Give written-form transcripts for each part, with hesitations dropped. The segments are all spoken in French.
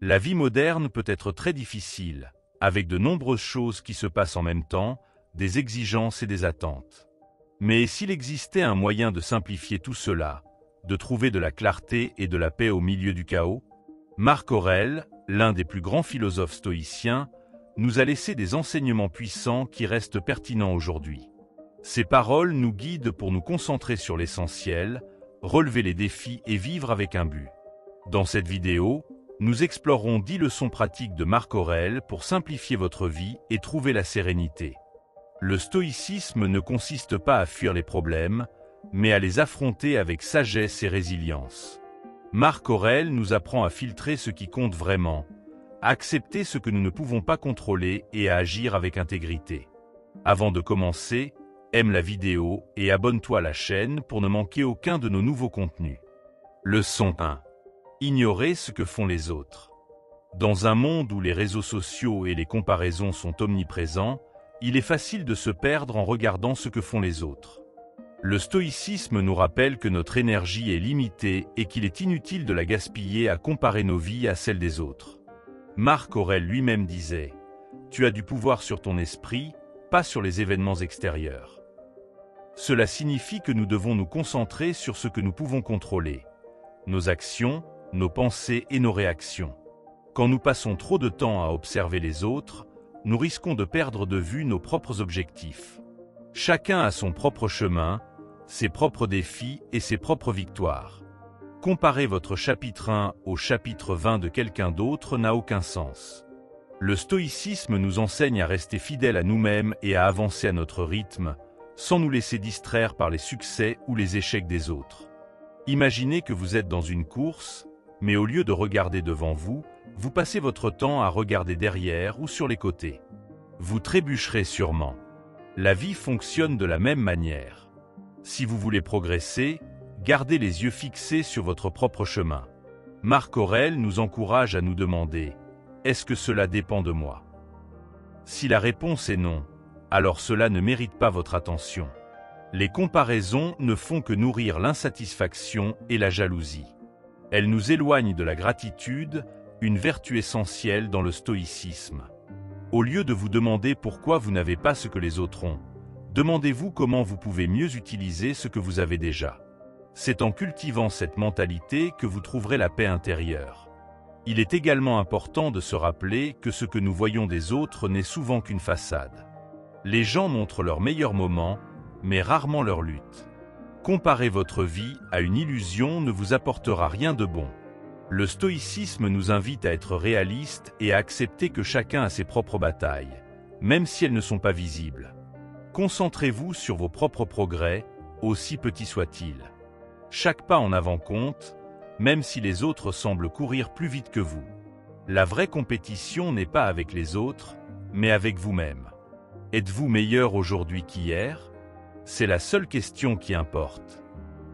La vie moderne peut être très difficile, avec de nombreuses choses qui se passent en même temps, des exigences et des attentes. Mais s'il existait un moyen de simplifier tout cela, de trouver de la clarté et de la paix au milieu du chaos, Marc Aurèle, l'un des plus grands philosophes stoïciens, nous a laissé des enseignements puissants qui restent pertinents aujourd'hui. Ces paroles nous guident pour nous concentrer sur l'essentiel, relever les défis et vivre avec un but. Dans cette vidéo, nous explorerons 10 leçons pratiques de Marc Aurèle pour simplifier votre vie et trouver la sérénité. Le stoïcisme ne consiste pas à fuir les problèmes, mais à les affronter avec sagesse et résilience. Marc Aurèle nous apprend à filtrer ce qui compte vraiment, à accepter ce que nous ne pouvons pas contrôler et à agir avec intégrité. Avant de commencer, aime la vidéo et abonne-toi à la chaîne pour ne manquer aucun de nos nouveaux contenus. Leçon 1. Ignorer ce que font les autres. Dans un monde où les réseaux sociaux et les comparaisons sont omniprésents, il est facile de se perdre en regardant ce que font les autres. Le stoïcisme nous rappelle que notre énergie est limitée et qu'il est inutile de la gaspiller à comparer nos vies à celles des autres. Marc Aurèle lui-même disait « Tu as du pouvoir sur ton esprit, pas sur les événements extérieurs ». Cela signifie que nous devons nous concentrer sur ce que nous pouvons contrôler, nos actions, nos pensées et nos réactions. Quand nous passons trop de temps à observer les autres, nous risquons de perdre de vue nos propres objectifs. Chacun a son propre chemin, ses propres défis et ses propres victoires. Comparer votre chapitre 1 au chapitre 20 de quelqu'un d'autre n'a aucun sens. Le stoïcisme nous enseigne à rester fidèles à nous-mêmes et à avancer à notre rythme, sans nous laisser distraire par les succès ou les échecs des autres. Imaginez que vous êtes dans une course, mais au lieu de regarder devant vous, vous passez votre temps à regarder derrière ou sur les côtés. Vous trébucherez sûrement. La vie fonctionne de la même manière. Si vous voulez progresser, gardez les yeux fixés sur votre propre chemin. Marc Aurèle nous encourage à nous demander « Est-ce que cela dépend de moi ?» Si la réponse est non, alors cela ne mérite pas votre attention. Les comparaisons ne font que nourrir l'insatisfaction et la jalousie. Elles nous éloignent de la gratitude, une vertu essentielle dans le stoïcisme. Au lieu de vous demander pourquoi vous n'avez pas ce que les autres ont, demandez-vous comment vous pouvez mieux utiliser ce que vous avez déjà. C'est en cultivant cette mentalité que vous trouverez la paix intérieure. Il est également important de se rappeler que ce que nous voyons des autres n'est souvent qu'une façade. Les gens montrent leurs meilleurs moments, mais rarement leur lutte. Comparer votre vie à une illusion ne vous apportera rien de bon. Le stoïcisme nous invite à être réalistes et à accepter que chacun a ses propres batailles, même si elles ne sont pas visibles. Concentrez-vous sur vos propres progrès, aussi petits soient-ils. Chaque pas en avant compte, même si les autres semblent courir plus vite que vous. La vraie compétition n'est pas avec les autres, mais avec vous-même. Êtes-vous meilleur aujourd'hui qu'hier ? C'est la seule question qui importe.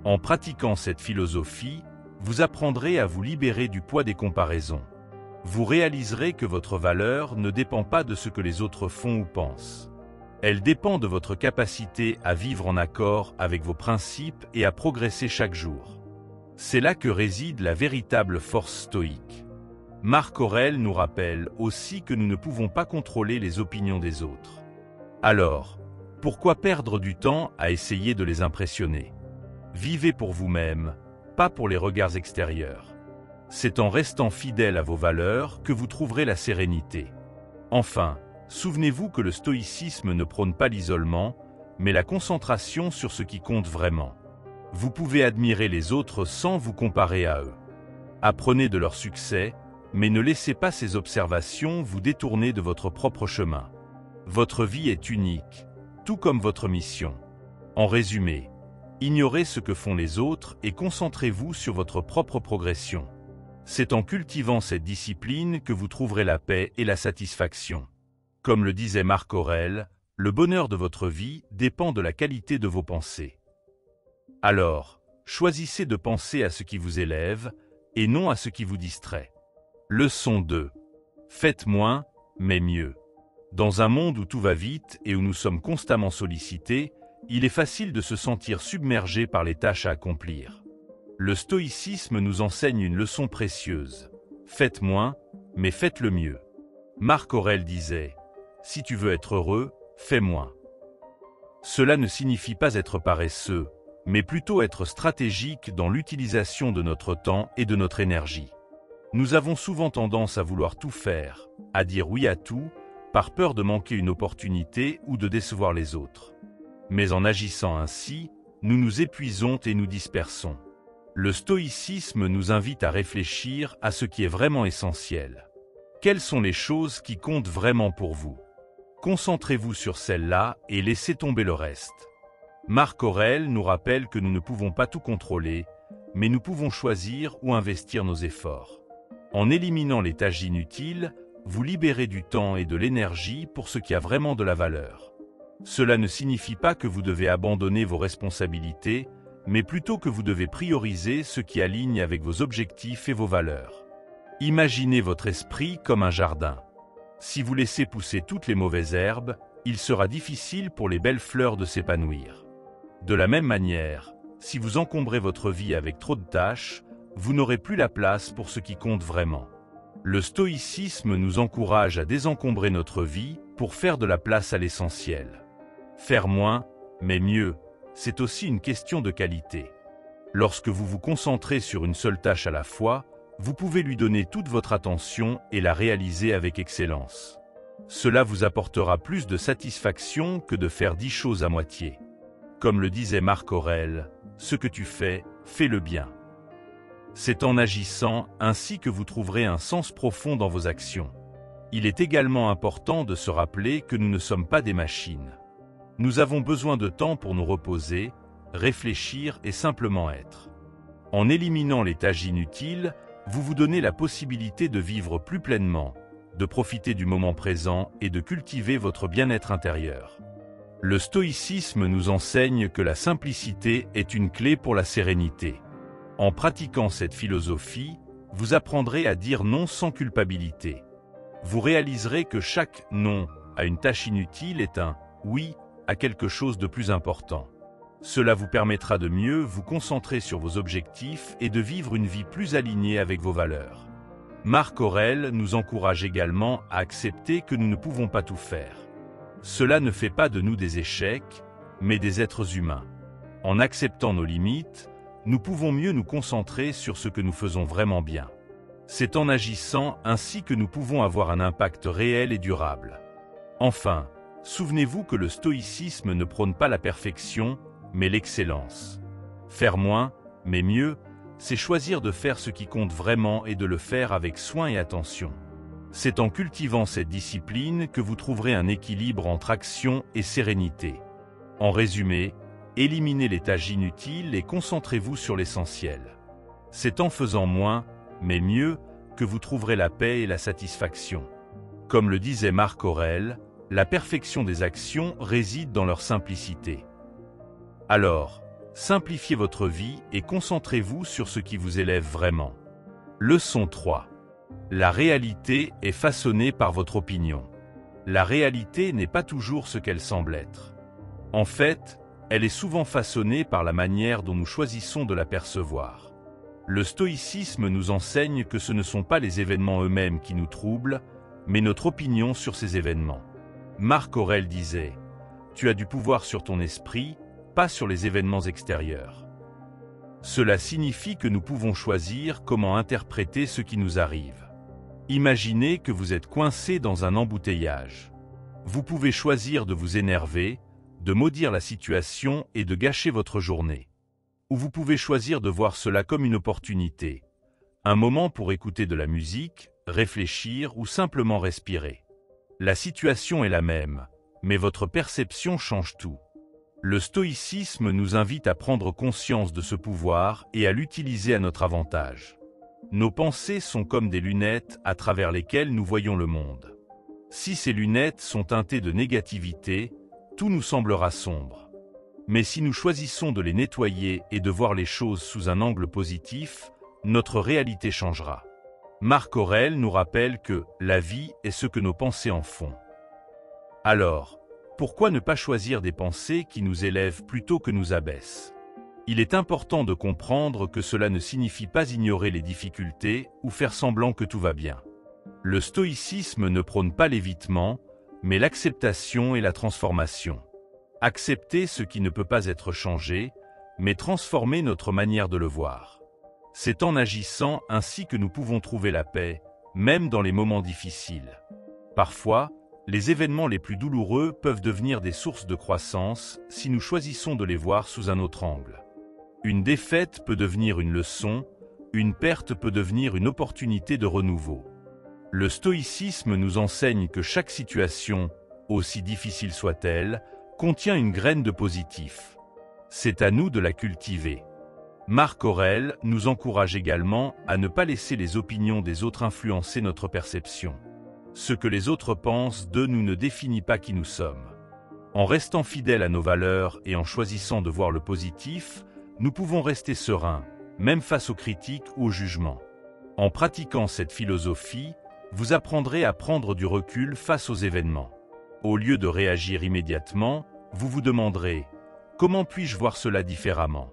En pratiquant cette philosophie, vous apprendrez à vous libérer du poids des comparaisons. Vous réaliserez que votre valeur ne dépend pas de ce que les autres font ou pensent. Elle dépend de votre capacité à vivre en accord avec vos principes et à progresser chaque jour. C'est là que réside la véritable force stoïque. Marc Aurèle nous rappelle aussi que nous ne pouvons pas contrôler les opinions des autres. Alors, pourquoi perdre du temps à essayer de les impressionner? Vivez pour vous-même, pas pour les regards extérieurs. C'est en restant fidèle à vos valeurs que vous trouverez la sérénité. Enfin, souvenez-vous que le stoïcisme ne prône pas l'isolement, mais la concentration sur ce qui compte vraiment. Vous pouvez admirer les autres sans vous comparer à eux. Apprenez de leur succès, mais ne laissez pas ces observations vous détourner de votre propre chemin. Votre vie est unique, tout comme votre mission. En résumé, ignorez ce que font les autres et concentrez-vous sur votre propre progression. C'est en cultivant cette discipline que vous trouverez la paix et la satisfaction. Comme le disait Marc Aurèle, le bonheur de votre vie dépend de la qualité de vos pensées. Alors, choisissez de penser à ce qui vous élève et non à ce qui vous distrait. Leçon 2. Faites moins, mais mieux. Dans un monde où tout va vite et où nous sommes constamment sollicités, il est facile de se sentir submergé par les tâches à accomplir. Le stoïcisme nous enseigne une leçon précieuse. Faites moins, mais faites-le mieux. Marc Aurèle disait « Si tu veux être heureux, fais moins ». Cela ne signifie pas être paresseux, mais plutôt être stratégique dans l'utilisation de notre temps et de notre énergie. Nous avons souvent tendance à vouloir tout faire, à dire oui à tout, par peur de manquer une opportunité ou de décevoir les autres. Mais en agissant ainsi, nous nous épuisons et nous dispersons. Le stoïcisme nous invite à réfléchir à ce qui est vraiment essentiel. Quelles sont les choses qui comptent vraiment pour vous? Concentrez-vous sur celles-là et laissez tomber le reste. Marc Aurèle nous rappelle que nous ne pouvons pas tout contrôler, mais nous pouvons choisir où investir nos efforts. En éliminant les tâches inutiles, vous libérez du temps et de l'énergie pour ce qui a vraiment de la valeur. Cela ne signifie pas que vous devez abandonner vos responsabilités, mais plutôt que vous devez prioriser ce qui aligne avec vos objectifs et vos valeurs. Imaginez votre esprit comme un jardin. Si vous laissez pousser toutes les mauvaises herbes, il sera difficile pour les belles fleurs de s'épanouir. De la même manière, si vous encombrez votre vie avec trop de tâches, vous n'aurez plus la place pour ce qui compte vraiment. Le stoïcisme nous encourage à désencombrer notre vie pour faire de la place à l'essentiel. Faire moins, mais mieux, c'est aussi une question de qualité. Lorsque vous vous concentrez sur une seule tâche à la fois, vous pouvez lui donner toute votre attention et la réaliser avec excellence. Cela vous apportera plus de satisfaction que de faire 10 choses à moitié. Comme le disait Marc Aurèle, « Ce que tu fais, fais-le bien ». C'est en agissant ainsi que vous trouverez un sens profond dans vos actions. Il est également important de se rappeler que nous ne sommes pas des machines. Nous avons besoin de temps pour nous reposer, réfléchir et simplement être. En éliminant les tâches inutiles, vous vous donnez la possibilité de vivre plus pleinement, de profiter du moment présent et de cultiver votre bien-être intérieur. Le stoïcisme nous enseigne que la simplicité est une clé pour la sérénité. En pratiquant cette philosophie, vous apprendrez à dire non sans culpabilité. Vous réaliserez que chaque non à une tâche inutile est un oui à quelque chose de plus important. Cela vous permettra de mieux vous concentrer sur vos objectifs et de vivre une vie plus alignée avec vos valeurs. Marc Aurèle nous encourage également à accepter que nous ne pouvons pas tout faire. Cela ne fait pas de nous des échecs, mais des êtres humains. En acceptant nos limites, nous pouvons mieux nous concentrer sur ce que nous faisons vraiment bien. C'est en agissant ainsi que nous pouvons avoir un impact réel et durable. Enfin, souvenez-vous que le stoïcisme ne prône pas la perfection, mais l'excellence. Faire moins, mais mieux, c'est choisir de faire ce qui compte vraiment et de le faire avec soin et attention. C'est en cultivant cette discipline que vous trouverez un équilibre entre action et sérénité. En résumé, éliminez les tâches inutiles et concentrez-vous sur l'essentiel. C'est en faisant moins, mais mieux, que vous trouverez la paix et la satisfaction. Comme le disait Marc Aurèle, la perfection des actions réside dans leur simplicité. Alors, simplifiez votre vie et concentrez-vous sur ce qui vous élève vraiment. Leçon 3. La réalité est façonnée par votre opinion. La réalité n'est pas toujours ce qu'elle semble être. En fait, elle est souvent façonnée par la manière dont nous choisissons de la percevoir. Le stoïcisme nous enseigne que ce ne sont pas les événements eux-mêmes qui nous troublent, mais notre opinion sur ces événements. Marc Aurèle disait « Tu as du pouvoir sur ton esprit, pas sur les événements extérieurs ». Cela signifie que nous pouvons choisir comment interpréter ce qui nous arrive. Imaginez que vous êtes coincé dans un embouteillage. Vous pouvez choisir de vous énerver, de maudire la situation et de gâcher votre journée. Ou vous pouvez choisir de voir cela comme une opportunité, un moment pour écouter de la musique, réfléchir ou simplement respirer. La situation est la même, mais votre perception change tout. Le stoïcisme nous invite à prendre conscience de ce pouvoir et à l'utiliser à notre avantage. Nos pensées sont comme des lunettes à travers lesquelles nous voyons le monde. Si ces lunettes sont teintées de négativité, tout nous semblera sombre. Mais si nous choisissons de les nettoyer et de voir les choses sous un angle positif, notre réalité changera. Marc Aurèle nous rappelle que la vie est ce que nos pensées en font. Alors, pourquoi ne pas choisir des pensées qui nous élèvent plutôt que nous abaissent? Il est important de comprendre que cela ne signifie pas ignorer les difficultés ou faire semblant que tout va bien. Le stoïcisme ne prône pas l'évitement, mais l'acceptation et la transformation. Accepter ce qui ne peut pas être changé, mais transformer notre manière de le voir. C'est en agissant ainsi que nous pouvons trouver la paix, même dans les moments difficiles. Parfois, les événements les plus douloureux peuvent devenir des sources de croissance si nous choisissons de les voir sous un autre angle. Une défaite peut devenir une leçon, une perte peut devenir une opportunité de renouveau. Le stoïcisme nous enseigne que chaque situation, aussi difficile soit-elle, contient une graine de positif. C'est à nous de la cultiver. Marc Aurèle nous encourage également à ne pas laisser les opinions des autres influencer notre perception. Ce que les autres pensent de nous ne définit pas qui nous sommes. En restant fidèles à nos valeurs et en choisissant de voir le positif, nous pouvons rester sereins, même face aux critiques ou aux jugements. En pratiquant cette philosophie, vous apprendrez à prendre du recul face aux événements. Au lieu de réagir immédiatement, vous vous demanderez « Comment puis-je voir cela différemment ?»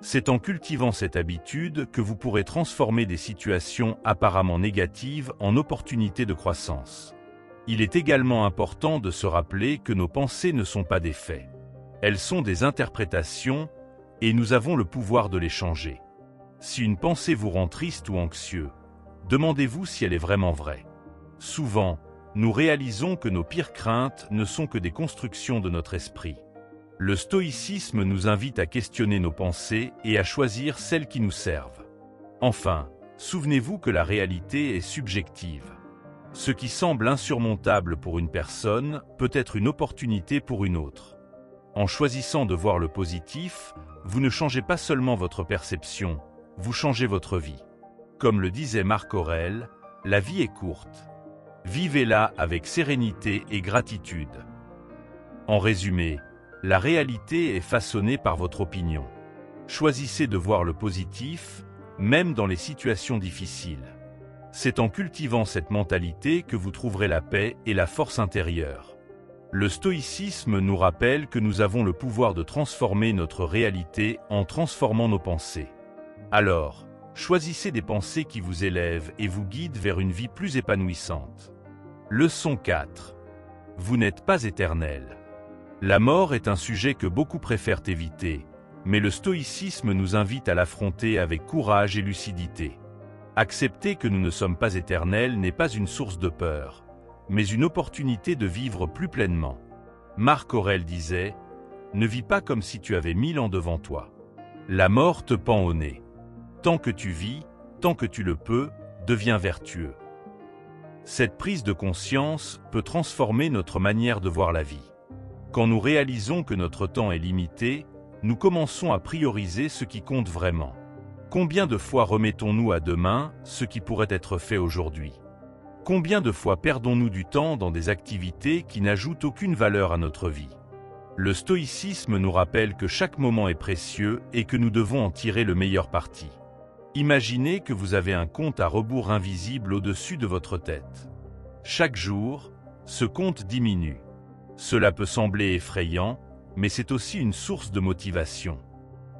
C'est en cultivant cette habitude que vous pourrez transformer des situations apparemment négatives en opportunités de croissance. Il est également important de se rappeler que nos pensées ne sont pas des faits. Elles sont des interprétations et nous avons le pouvoir de les changer. Si une pensée vous rend triste ou anxieux, demandez-vous si elle est vraiment vraie. Souvent, nous réalisons que nos pires craintes ne sont que des constructions de notre esprit. Le stoïcisme nous invite à questionner nos pensées et à choisir celles qui nous servent. Enfin, souvenez-vous que la réalité est subjective. Ce qui semble insurmontable pour une personne peut être une opportunité pour une autre. En choisissant de voir le positif, vous ne changez pas seulement votre perception, vous changez votre vie. Comme le disait Marc Aurèle, la vie est courte. Vivez-la avec sérénité et gratitude. En résumé, la réalité est façonnée par votre opinion. Choisissez de voir le positif, même dans les situations difficiles. C'est en cultivant cette mentalité que vous trouverez la paix et la force intérieure. Le stoïcisme nous rappelle que nous avons le pouvoir de transformer notre réalité en transformant nos pensées. Alors, choisissez des pensées qui vous élèvent et vous guident vers une vie plus épanouissante. Leçon 4. Vous n'êtes pas éternel. La mort est un sujet que beaucoup préfèrent éviter, mais le stoïcisme nous invite à l'affronter avec courage et lucidité. Accepter que nous ne sommes pas éternels n'est pas une source de peur, mais une opportunité de vivre plus pleinement. Marc Aurèle disait « Ne vis pas comme si tu avais 1000 ans devant toi. La mort te pend au nez. Tant que tu vis, tant que tu le peux, deviens vertueux. » Cette prise de conscience peut transformer notre manière de voir la vie. Quand nous réalisons que notre temps est limité, nous commençons à prioriser ce qui compte vraiment. Combien de fois remettons-nous à demain ce qui pourrait être fait aujourd'hui? Combien de fois perdons-nous du temps dans des activités qui n'ajoutent aucune valeur à notre vie? Le stoïcisme nous rappelle que chaque moment est précieux et que nous devons en tirer le meilleur parti. Imaginez que vous avez un compte à rebours invisible au-dessus de votre tête. Chaque jour, ce compte diminue. Cela peut sembler effrayant, mais c'est aussi une source de motivation.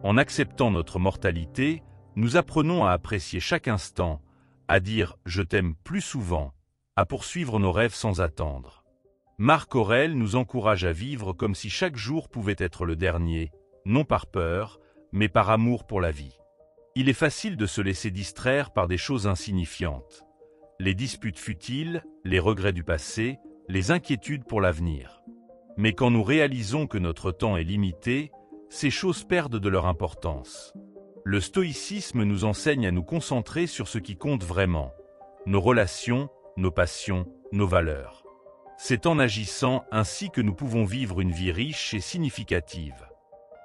En acceptant notre mortalité, nous apprenons à apprécier chaque instant, à dire « je t'aime » plus souvent, à poursuivre nos rêves sans attendre. Marc Aurèle nous encourage à vivre comme si chaque jour pouvait être le dernier, non par peur, mais par amour pour la vie. Il est facile de se laisser distraire par des choses insignifiantes. Les disputes futiles, les regrets du passé, les inquiétudes pour l'avenir. Mais quand nous réalisons que notre temps est limité, ces choses perdent de leur importance. Le stoïcisme nous enseigne à nous concentrer sur ce qui compte vraiment, nos relations, nos passions, nos valeurs. C'est en agissant ainsi que nous pouvons vivre une vie riche et significative.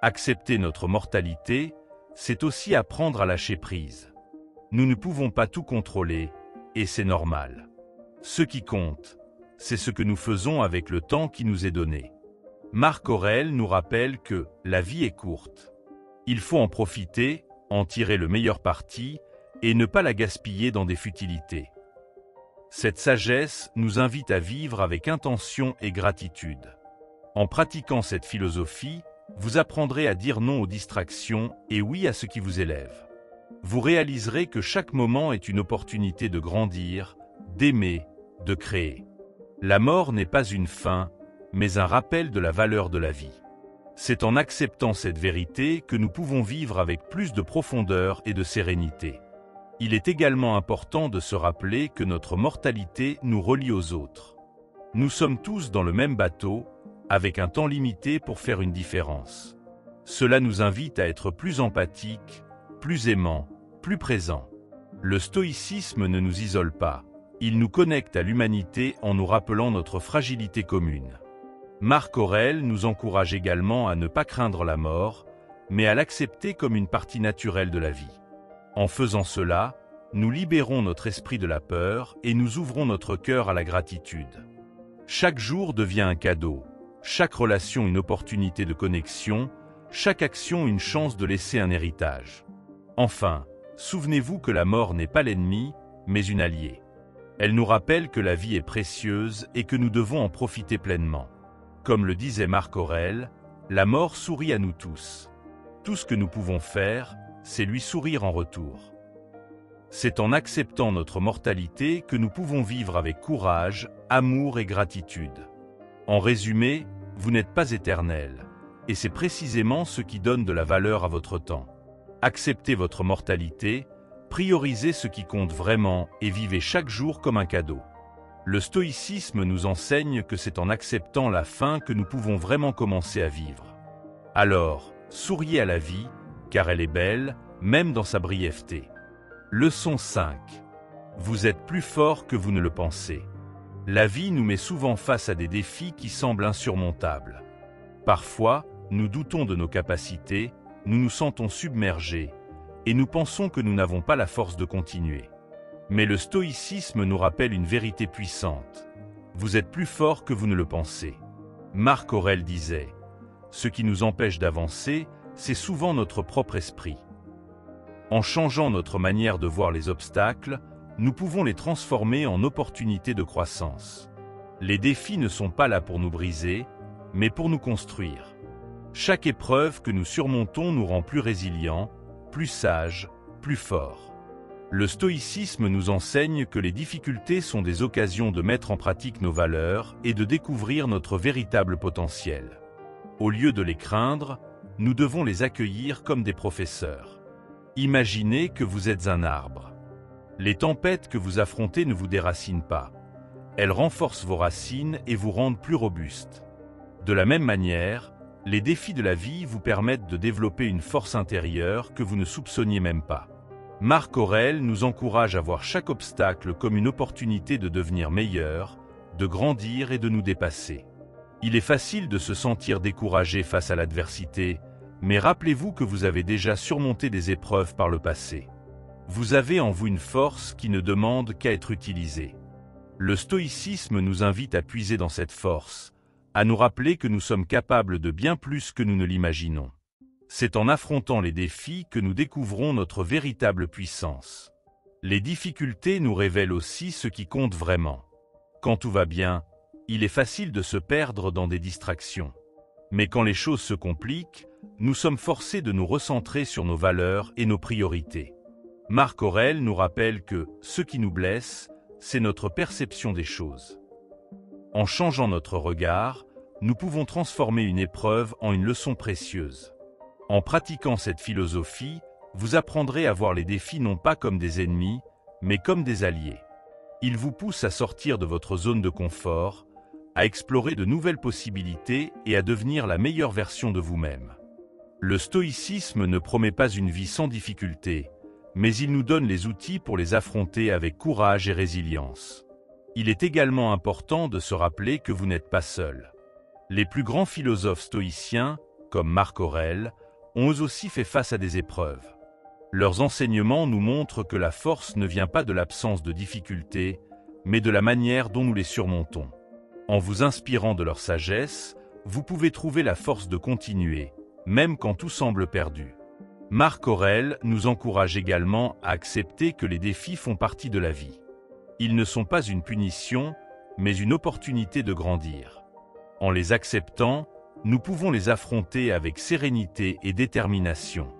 Accepter notre mortalité, c'est aussi apprendre à lâcher prise. Nous ne pouvons pas tout contrôler, et c'est normal. Ce qui compte, c'est ce que nous faisons avec le temps qui nous est donné. Marc Aurèle nous rappelle que la vie est courte. Il faut en profiter, en tirer le meilleur parti et ne pas la gaspiller dans des futilités. Cette sagesse nous invite à vivre avec intention et gratitude. En pratiquant cette philosophie, vous apprendrez à dire non aux distractions et oui à ce qui vous élève. Vous réaliserez que chaque moment est une opportunité de grandir, d'aimer, de créer. La mort n'est pas une fin, mais un rappel de la valeur de la vie. C'est en acceptant cette vérité que nous pouvons vivre avec plus de profondeur et de sérénité. Il est également important de se rappeler que notre mortalité nous relie aux autres. Nous sommes tous dans le même bateau, avec un temps limité pour faire une différence. Cela nous invite à être plus empathiques, plus aimants, plus présents. Le stoïcisme ne nous isole pas, il nous connecte à l'humanité en nous rappelant notre fragilité commune. Marc Aurèle nous encourage également à ne pas craindre la mort, mais à l'accepter comme une partie naturelle de la vie. En faisant cela, nous libérons notre esprit de la peur et nous ouvrons notre cœur à la gratitude. Chaque jour devient un cadeau, chaque relation une opportunité de connexion, chaque action une chance de laisser un héritage. Enfin, souvenez-vous que la mort n'est pas l'ennemi, mais une alliée. Elle nous rappelle que la vie est précieuse et que nous devons en profiter pleinement. Comme le disait Marc Aurèle, la mort sourit à nous tous. Tout ce que nous pouvons faire, c'est lui sourire en retour. C'est en acceptant notre mortalité que nous pouvons vivre avec courage, amour et gratitude. En résumé, vous n'êtes pas éternel, et c'est précisément ce qui donne de la valeur à votre temps. Acceptez votre mortalité, priorisez ce qui compte vraiment et vivez chaque jour comme un cadeau. Le stoïcisme nous enseigne que c'est en acceptant la fin que nous pouvons vraiment commencer à vivre. Alors, souriez à la vie, car elle est belle, même dans sa brièveté. Leçon 5. Vous êtes plus fort que vous ne le pensez. La vie nous met souvent face à des défis qui semblent insurmontables. Parfois, nous doutons de nos capacités, nous nous sentons submergés, et nous pensons que nous n'avons pas la force de continuer. Mais le stoïcisme nous rappelle une vérité puissante. Vous êtes plus fort que vous ne le pensez. Marc Aurèle disait, « Ce qui nous empêche d'avancer, c'est souvent notre propre esprit. » En changeant notre manière de voir les obstacles, nous pouvons les transformer en opportunités de croissance. Les défis ne sont pas là pour nous briser, mais pour nous construire. Chaque épreuve que nous surmontons nous rend plus résilients, plus sages, plus forts. Le stoïcisme nous enseigne que les difficultés sont des occasions de mettre en pratique nos valeurs et de découvrir notre véritable potentiel. Au lieu de les craindre, nous devons les accueillir comme des professeurs. Imaginez que vous êtes un arbre. Les tempêtes que vous affrontez ne vous déracinent pas. Elles renforcent vos racines et vous rendent plus robustes. De la même manière, les défis de la vie vous permettent de développer une force intérieure que vous ne soupçonniez même pas. Marc Aurèle nous encourage à voir chaque obstacle comme une opportunité de devenir meilleur, de grandir et de nous dépasser. Il est facile de se sentir découragé face à l'adversité, mais rappelez-vous que vous avez déjà surmonté des épreuves par le passé. Vous avez en vous une force qui ne demande qu'à être utilisée. Le stoïcisme nous invite à puiser dans cette force, à nous rappeler que nous sommes capables de bien plus que nous ne l'imaginons. C'est en affrontant les défis que nous découvrons notre véritable puissance. Les difficultés nous révèlent aussi ce qui compte vraiment. Quand tout va bien, il est facile de se perdre dans des distractions. Mais quand les choses se compliquent, nous sommes forcés de nous recentrer sur nos valeurs et nos priorités. Marc Aurèle nous rappelle que ce qui nous blesse, c'est notre perception des choses. En changeant notre regard, nous pouvons transformer une épreuve en une leçon précieuse. En pratiquant cette philosophie, vous apprendrez à voir les défis non pas comme des ennemis, mais comme des alliés. Ils vous poussent à sortir de votre zone de confort, à explorer de nouvelles possibilités et à devenir la meilleure version de vous-même. Le stoïcisme ne promet pas une vie sans difficultés, mais il nous donne les outils pour les affronter avec courage et résilience. Il est également important de se rappeler que vous n'êtes pas seul. Les plus grands philosophes stoïciens, comme Marc Aurèle, ont eux aussi fait face à des épreuves. Leurs enseignements nous montrent que la force ne vient pas de l'absence de difficultés, mais de la manière dont nous les surmontons. En vous inspirant de leur sagesse, vous pouvez trouver la force de continuer, même quand tout semble perdu. Marc Aurèle nous encourage également à accepter que les défis font partie de la vie. Ils ne sont pas une punition, mais une opportunité de grandir. En les acceptant, nous pouvons les affronter avec sérénité et détermination.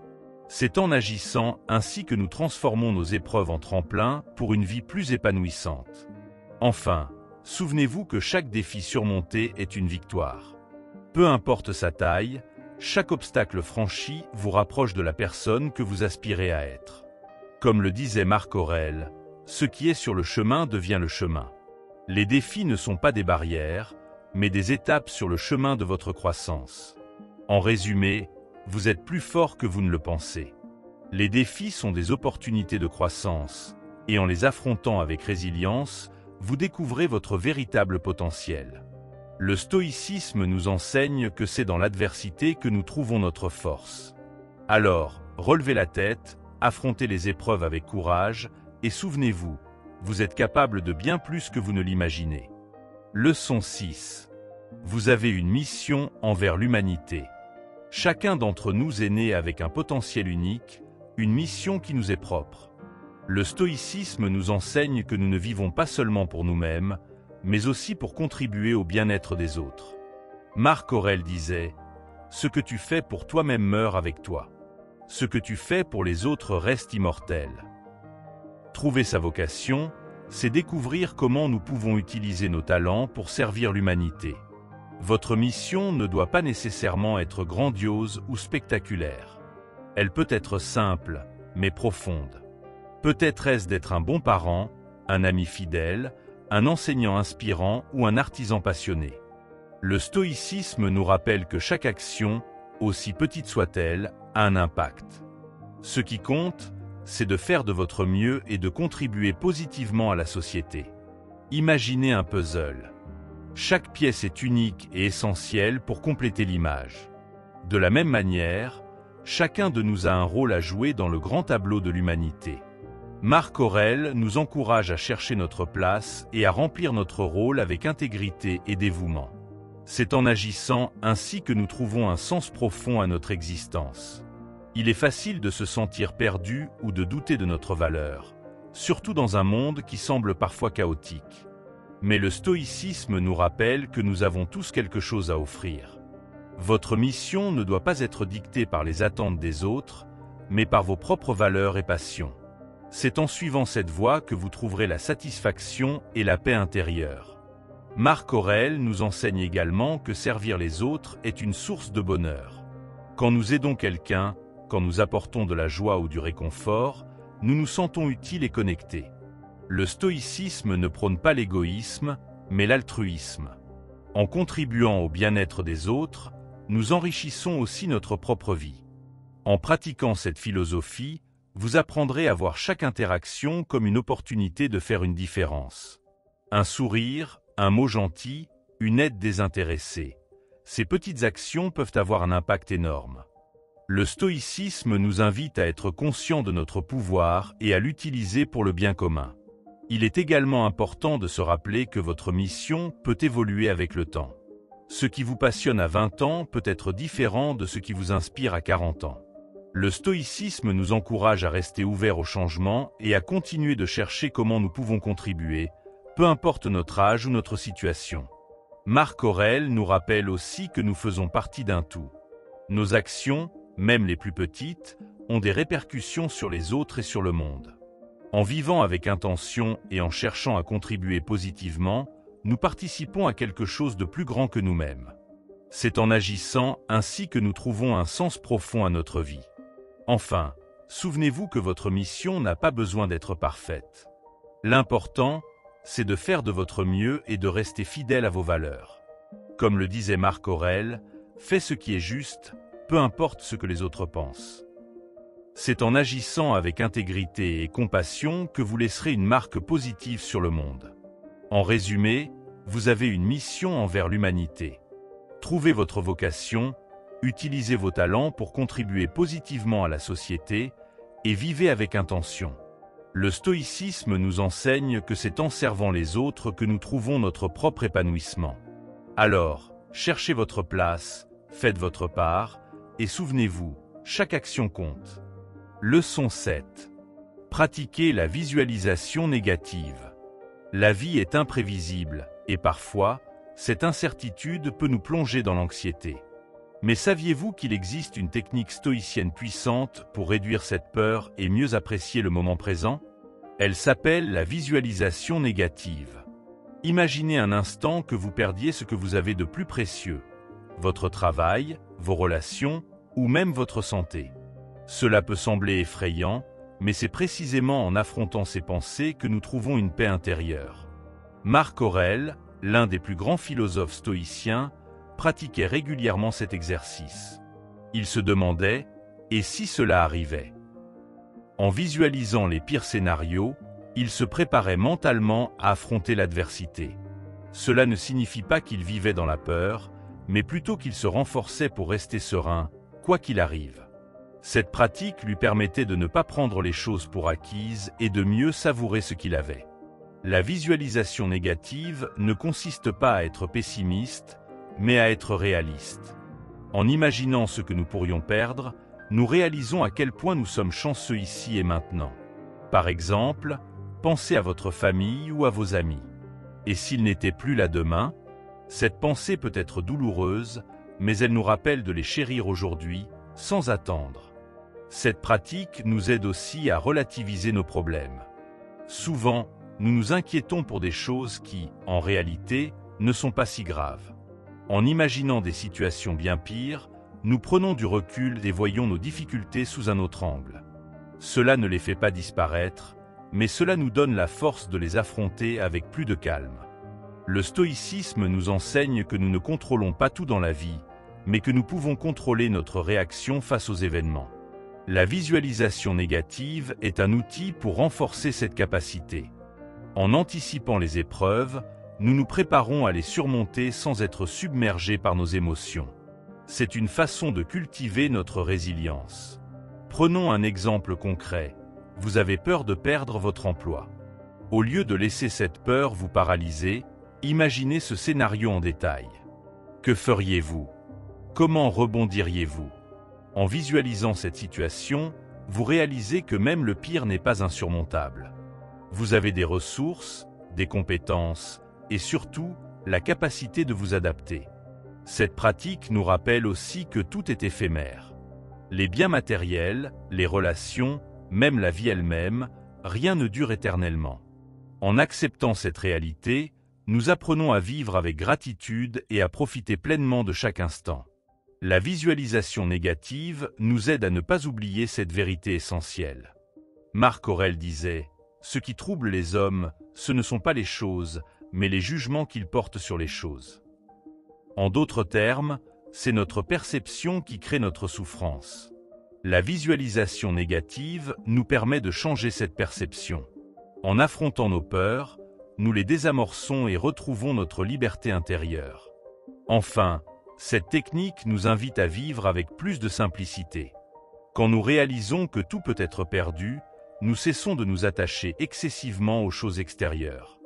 C'est en agissant ainsi que nous transformons nos épreuves en tremplin pour une vie plus épanouissante. Enfin, souvenez-vous que chaque défi surmonté est une victoire. Peu importe sa taille, chaque obstacle franchi vous rapproche de la personne que vous aspirez à être. Comme le disait Marc Aurèle, ce qui est sur le chemin devient le chemin. Les défis ne sont pas des barrières, mais des étapes sur le chemin de votre croissance. En résumé, vous êtes plus fort que vous ne le pensez. Les défis sont des opportunités de croissance, et en les affrontant avec résilience, vous découvrez votre véritable potentiel. Le stoïcisme nous enseigne que c'est dans l'adversité que nous trouvons notre force. Alors, relevez la tête, affrontez les épreuves avec courage, et souvenez-vous, vous êtes capable de bien plus que vous ne l'imaginez. Leçon 6. Vous avez une mission envers l'humanité. Chacun d'entre nous est né avec un potentiel unique, une mission qui nous est propre. Le stoïcisme nous enseigne que nous ne vivons pas seulement pour nous-mêmes, mais aussi pour contribuer au bien-être des autres. Marc Aurèle disait « Ce que tu fais pour toi-même meurt avec toi. Ce que tu fais pour les autres reste immortel. » Trouver sa vocation, c'est découvrir comment nous pouvons utiliser nos talents pour servir l'humanité. Votre mission ne doit pas nécessairement être grandiose ou spectaculaire. Elle peut être simple, mais profonde. Peut-être est-ce d'être un bon parent, un ami fidèle, un enseignant inspirant ou un artisan passionné. Le stoïcisme nous rappelle que chaque action, aussi petite soit-elle, a un impact. Ce qui compte, c'est de faire de votre mieux et de contribuer positivement à la société. Imaginez un puzzle. Chaque pièce est unique et essentielle pour compléter l'image. De la même manière, chacun de nous a un rôle à jouer dans le grand tableau de l'humanité. Marc Aurèle nous encourage à chercher notre place et à remplir notre rôle avec intégrité et dévouement. C'est en agissant ainsi que nous trouvons un sens profond à notre existence. Il est facile de se sentir perdu ou de douter de notre valeur, surtout dans un monde qui semble parfois chaotique. Mais le stoïcisme nous rappelle que nous avons tous quelque chose à offrir. Votre mission ne doit pas être dictée par les attentes des autres, mais par vos propres valeurs et passions. C'est en suivant cette voie que vous trouverez la satisfaction et la paix intérieure. Marc Aurèle nous enseigne également que servir les autres est une source de bonheur. Quand nous aidons quelqu'un, quand nous apportons de la joie ou du réconfort, nous nous sentons utiles et connectés. Le stoïcisme ne prône pas l'égoïsme, mais l'altruisme. En contribuant au bien-être des autres, nous enrichissons aussi notre propre vie. En pratiquant cette philosophie, vous apprendrez à voir chaque interaction comme une opportunité de faire une différence. Un sourire, un mot gentil, une aide désintéressée. Ces petites actions peuvent avoir un impact énorme. Le stoïcisme nous invite à être conscients de notre pouvoir et à l'utiliser pour le bien commun. Il est également important de se rappeler que votre mission peut évoluer avec le temps. Ce qui vous passionne à 20 ans peut être différent de ce qui vous inspire à 40 ans. Le stoïcisme nous encourage à rester ouverts au changement et à continuer de chercher comment nous pouvons contribuer, peu importe notre âge ou notre situation. Marc Aurèle nous rappelle aussi que nous faisons partie d'un tout. Nos actions, même les plus petites, ont des répercussions sur les autres et sur le monde. En vivant avec intention et en cherchant à contribuer positivement, nous participons à quelque chose de plus grand que nous-mêmes. C'est en agissant ainsi que nous trouvons un sens profond à notre vie. Enfin, souvenez-vous que votre mission n'a pas besoin d'être parfaite. L'important, c'est de faire de votre mieux et de rester fidèle à vos valeurs. Comme le disait Marc Aurèle, « Fais ce qui est juste, peu importe ce que les autres pensent ». C'est en agissant avec intégrité et compassion que vous laisserez une marque positive sur le monde. En résumé, vous avez une mission envers l'humanité. Trouvez votre vocation, utilisez vos talents pour contribuer positivement à la société et vivez avec intention. Le stoïcisme nous enseigne que c'est en servant les autres que nous trouvons notre propre épanouissement. Alors, cherchez votre place, faites votre part, et souvenez-vous, chaque action compte. Leçon 7. Pratiquez la visualisation négative. La vie est imprévisible, et parfois, cette incertitude peut nous plonger dans l'anxiété. Mais saviez-vous qu'il existe une technique stoïcienne puissante pour réduire cette peur et mieux apprécier le moment présent? Elle s'appelle la visualisation négative. Imaginez un instant que vous perdiez ce que vous avez de plus précieux, votre travail, vos relations ou même votre santé. Cela peut sembler effrayant, mais c'est précisément en affrontant ces pensées que nous trouvons une paix intérieure. Marc Aurèle, l'un des plus grands philosophes stoïciens, pratiquait régulièrement cet exercice. Il se demandait « et si cela arrivait ?» En visualisant les pires scénarios, il se préparait mentalement à affronter l'adversité. Cela ne signifie pas qu'il vivait dans la peur, mais plutôt qu'il se renforçait pour rester serein, quoi qu'il arrive. Cette pratique lui permettait de ne pas prendre les choses pour acquises et de mieux savourer ce qu'il avait. La visualisation négative ne consiste pas à être pessimiste, mais à être réaliste. En imaginant ce que nous pourrions perdre, nous réalisons à quel point nous sommes chanceux ici et maintenant. Par exemple, pensez à votre famille ou à vos amis. Et s'ils n'étaient plus là demain? Cette pensée peut être douloureuse, mais elle nous rappelle de les chérir aujourd'hui, sans attendre. Cette pratique nous aide aussi à relativiser nos problèmes. Souvent, nous nous inquiétons pour des choses qui, en réalité, ne sont pas si graves. En imaginant des situations bien pires, nous prenons du recul et voyons nos difficultés sous un autre angle. Cela ne les fait pas disparaître, mais cela nous donne la force de les affronter avec plus de calme. Le stoïcisme nous enseigne que nous ne contrôlons pas tout dans la vie, mais que nous pouvons contrôler notre réaction face aux événements. La visualisation négative est un outil pour renforcer cette capacité. En anticipant les épreuves, nous nous préparons à les surmonter sans être submergés par nos émotions. C'est une façon de cultiver notre résilience. Prenons un exemple concret. Vous avez peur de perdre votre emploi. Au lieu de laisser cette peur vous paralyser, imaginez ce scénario en détail. Que feriez-vous? Comment rebondiriez-vous? En visualisant cette situation, vous réalisez que même le pire n'est pas insurmontable. Vous avez des ressources, des compétences et surtout la capacité de vous adapter. Cette pratique nous rappelle aussi que tout est éphémère. Les biens matériels, les relations, même la vie elle-même, rien ne dure éternellement. En acceptant cette réalité, nous apprenons à vivre avec gratitude et à profiter pleinement de chaque instant. La visualisation négative nous aide à ne pas oublier cette vérité essentielle. Marc Aurèle disait « Ce qui trouble les hommes, ce ne sont pas les choses, mais les jugements qu'ils portent sur les choses. » En d'autres termes, c'est notre perception qui crée notre souffrance. La visualisation négative nous permet de changer cette perception. En affrontant nos peurs, nous les désamorçons et retrouvons notre liberté intérieure. Enfin, cette technique nous invite à vivre avec plus de simplicité. Quand nous réalisons que tout peut être perdu, nous cessons de nous attacher excessivement aux choses extérieures.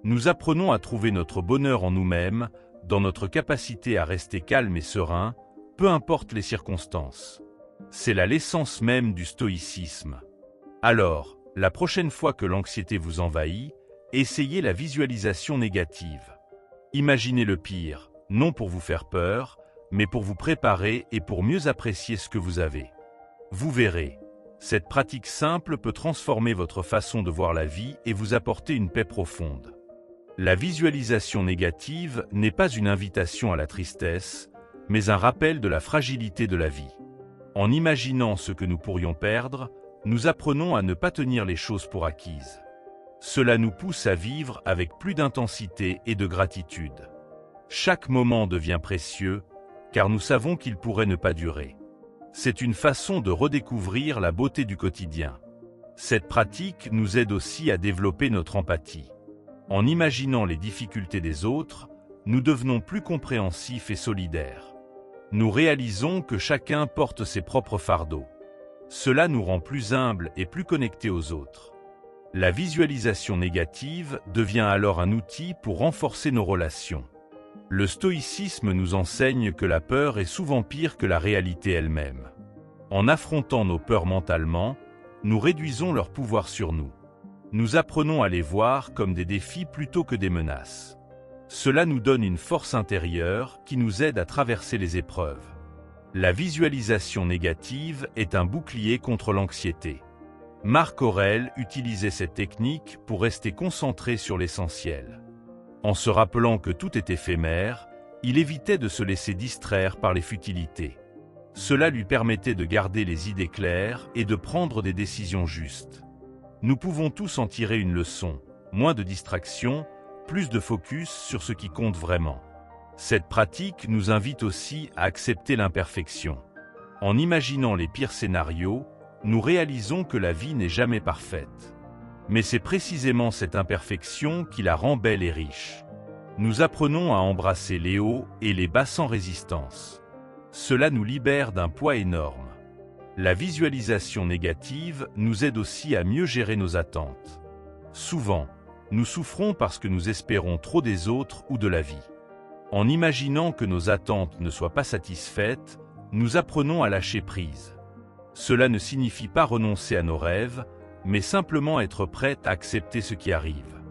Nous apprenons à trouver notre bonheur en nous-mêmes, dans notre capacité à rester calme et serein, peu importe les circonstances. C'est là l'essence même du stoïcisme. Alors, la prochaine fois que l'anxiété vous envahit, essayez la visualisation négative. Imaginez le pire, non pour vous faire peur, mais pour vous préparer et pour mieux apprécier ce que vous avez. Vous verrez, cette pratique simple peut transformer votre façon de voir la vie et vous apporter une paix profonde. La visualisation négative n'est pas une invitation à la tristesse, mais un rappel de la fragilité de la vie. En imaginant ce que nous pourrions perdre, nous apprenons à ne pas tenir les choses pour acquises. Cela nous pousse à vivre avec plus d'intensité et de gratitude. Chaque moment devient précieux, car nous savons qu'il pourrait ne pas durer. C'est une façon de redécouvrir la beauté du quotidien. Cette pratique nous aide aussi à développer notre empathie. En imaginant les difficultés des autres, nous devenons plus compréhensifs et solidaires. Nous réalisons que chacun porte ses propres fardeaux. Cela nous rend plus humbles et plus connectés aux autres. La visualisation négative devient alors un outil pour renforcer nos relations. Le stoïcisme nous enseigne que la peur est souvent pire que la réalité elle-même. En affrontant nos peurs mentalement, nous réduisons leur pouvoir sur nous. Nous apprenons à les voir comme des défis plutôt que des menaces. Cela nous donne une force intérieure qui nous aide à traverser les épreuves. La visualisation négative est un bouclier contre l'anxiété. Marc Aurèle utilisait cette technique pour rester concentré sur l'essentiel. En se rappelant que tout est éphémère, il évitait de se laisser distraire par les futilités. Cela lui permettait de garder les idées claires et de prendre des décisions justes. Nous pouvons tous en tirer une leçon, moins de distractions, plus de focus sur ce qui compte vraiment. Cette pratique nous invite aussi à accepter l'imperfection. En imaginant les pires scénarios, nous réalisons que la vie n'est jamais parfaite. Mais c'est précisément cette imperfection qui la rend belle et riche. Nous apprenons à embrasser les hauts et les bas sans résistance. Cela nous libère d'un poids énorme. La visualisation négative nous aide aussi à mieux gérer nos attentes. Souvent, nous souffrons parce que nous espérons trop des autres ou de la vie. En imaginant que nos attentes ne soient pas satisfaites, nous apprenons à lâcher prise. Cela ne signifie pas renoncer à nos rêves, mais simplement être prêt à accepter ce qui arrive.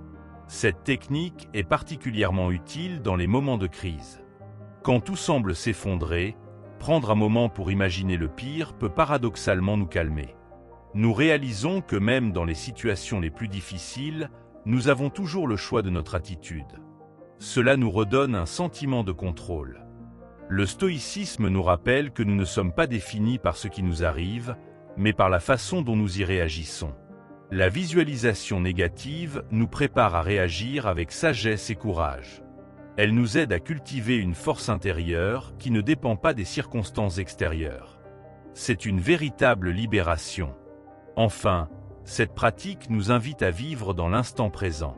Cette technique est particulièrement utile dans les moments de crise. Quand tout semble s'effondrer, prendre un moment pour imaginer le pire peut paradoxalement nous calmer. Nous réalisons que même dans les situations les plus difficiles, nous avons toujours le choix de notre attitude. Cela nous redonne un sentiment de contrôle. Le stoïcisme nous rappelle que nous ne sommes pas définis par ce qui nous arrive, mais par la façon dont nous y réagissons. La visualisation négative nous prépare à réagir avec sagesse et courage. Elle nous aide à cultiver une force intérieure qui ne dépend pas des circonstances extérieures. C'est une véritable libération. Enfin, cette pratique nous invite à vivre dans l'instant présent.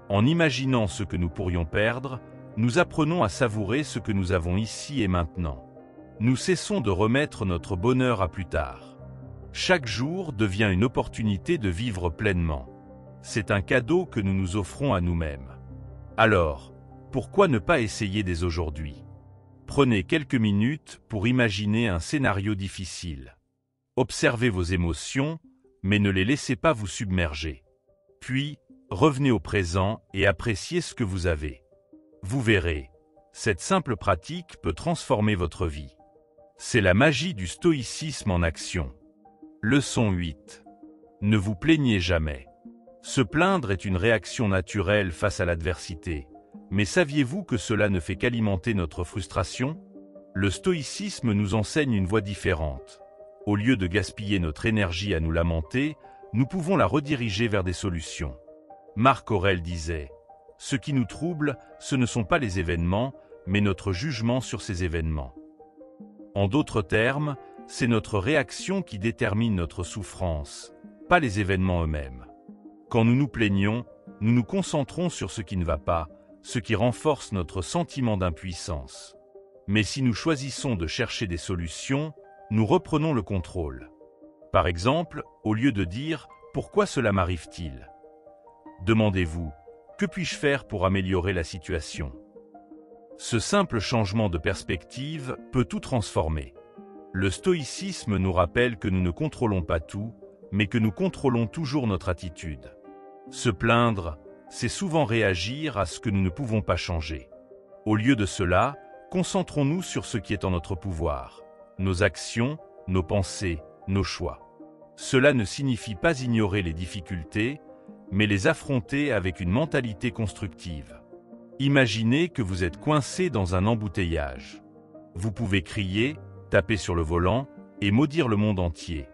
En imaginant ce que nous pourrions perdre, nous apprenons à savourer ce que nous avons ici et maintenant. Nous cessons de remettre notre bonheur à plus tard. Chaque jour devient une opportunité de vivre pleinement. C'est un cadeau que nous nous offrons à nous-mêmes. Alors, pourquoi ne pas essayer dès aujourd'hui? Prenez quelques minutes pour imaginer un scénario difficile. Observez vos émotions, mais ne les laissez pas vous submerger. Puis, revenez au présent et appréciez ce que vous avez. Vous verrez, cette simple pratique peut transformer votre vie. C'est la magie du stoïcisme en action. Leçon 8. Ne vous plaignez jamais. Se plaindre est une réaction naturelle face à l'adversité. Mais saviez-vous que cela ne fait qu'alimenter notre frustration? Le stoïcisme nous enseigne une voie différente. Au lieu de gaspiller notre énergie à nous lamenter, nous pouvons la rediriger vers des solutions. Marc Aurèle disait « Ce qui nous trouble, ce ne sont pas les événements, mais notre jugement sur ces événements. » En d'autres termes, c'est notre réaction qui détermine notre souffrance, pas les événements eux-mêmes. Quand nous nous plaignons, nous nous concentrons sur ce qui ne va pas, ce qui renforce notre sentiment d'impuissance. Mais si nous choisissons de chercher des solutions, nous reprenons le contrôle. Par exemple, au lieu de dire « Pourquoi cela m'arrive-t-il ?» demandez-vous « Que puis-je faire pour améliorer la situation ?» Ce simple changement de perspective peut tout transformer. Le stoïcisme nous rappelle que nous ne contrôlons pas tout, mais que nous contrôlons toujours notre attitude. Se plaindre, c'est souvent réagir à ce que nous ne pouvons pas changer. Au lieu de cela, concentrons-nous sur ce qui est en notre pouvoir, nos actions, nos pensées, nos choix. Cela ne signifie pas ignorer les difficultés, mais les affronter avec une mentalité constructive. Imaginez que vous êtes coincé dans un embouteillage. Vous pouvez crier, taper sur le volant et maudire le monde entier.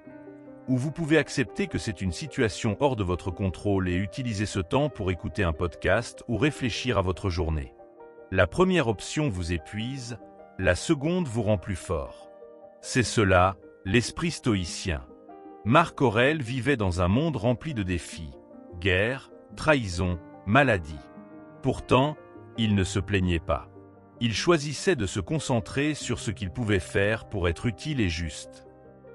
Ou vous pouvez accepter que c'est une situation hors de votre contrôle et utiliser ce temps pour écouter un podcast ou réfléchir à votre journée. La première option vous épuise, la seconde vous rend plus fort. C'est cela, l'esprit stoïcien. Marc Aurèle vivait dans un monde rempli de défis, guerre, trahison, maladie. Pourtant, il ne se plaignait pas. Il choisissait de se concentrer sur ce qu'il pouvait faire pour être utile et juste.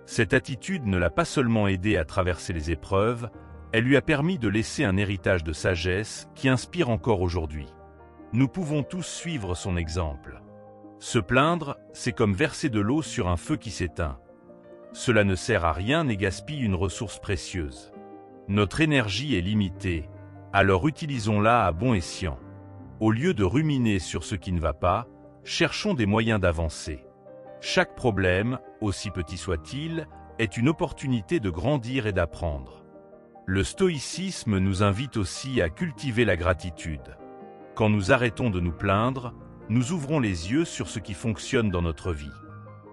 Cette attitude ne l'a pas seulement aidé à traverser les épreuves, elle lui a permis de laisser un héritage de sagesse qui inspire encore aujourd'hui. Nous pouvons tous suivre son exemple. Se plaindre, c'est comme verser de l'eau sur un feu qui s'éteint. Cela ne sert à rien et gaspille une ressource précieuse. Notre énergie est limitée, alors utilisons-la à bon escient. Au lieu de ruminer sur ce qui ne va pas, cherchons des moyens d'avancer. Chaque problème, aussi petit soit-il, est une opportunité de grandir et d'apprendre. Le stoïcisme nous invite aussi à cultiver la gratitude. Quand nous arrêtons de nous plaindre, nous ouvrons les yeux sur ce qui fonctionne dans notre vie.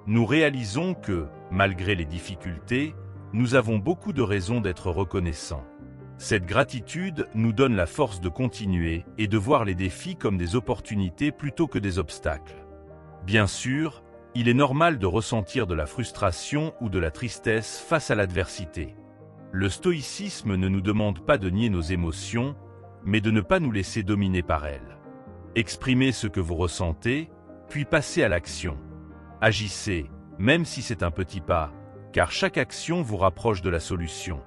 Nous réalisons que, malgré les difficultés, nous avons beaucoup de raisons d'être reconnaissants. Cette gratitude nous donne la force de continuer et de voir les défis comme des opportunités plutôt que des obstacles. Bien sûr, il est normal de ressentir de la frustration ou de la tristesse face à l'adversité. Le stoïcisme ne nous demande pas de nier nos émotions, mais de ne pas nous laisser dominer par elles. Exprimez ce que vous ressentez, puis passez à l'action. Agissez, même si c'est un petit pas, car chaque action vous rapproche de la solution.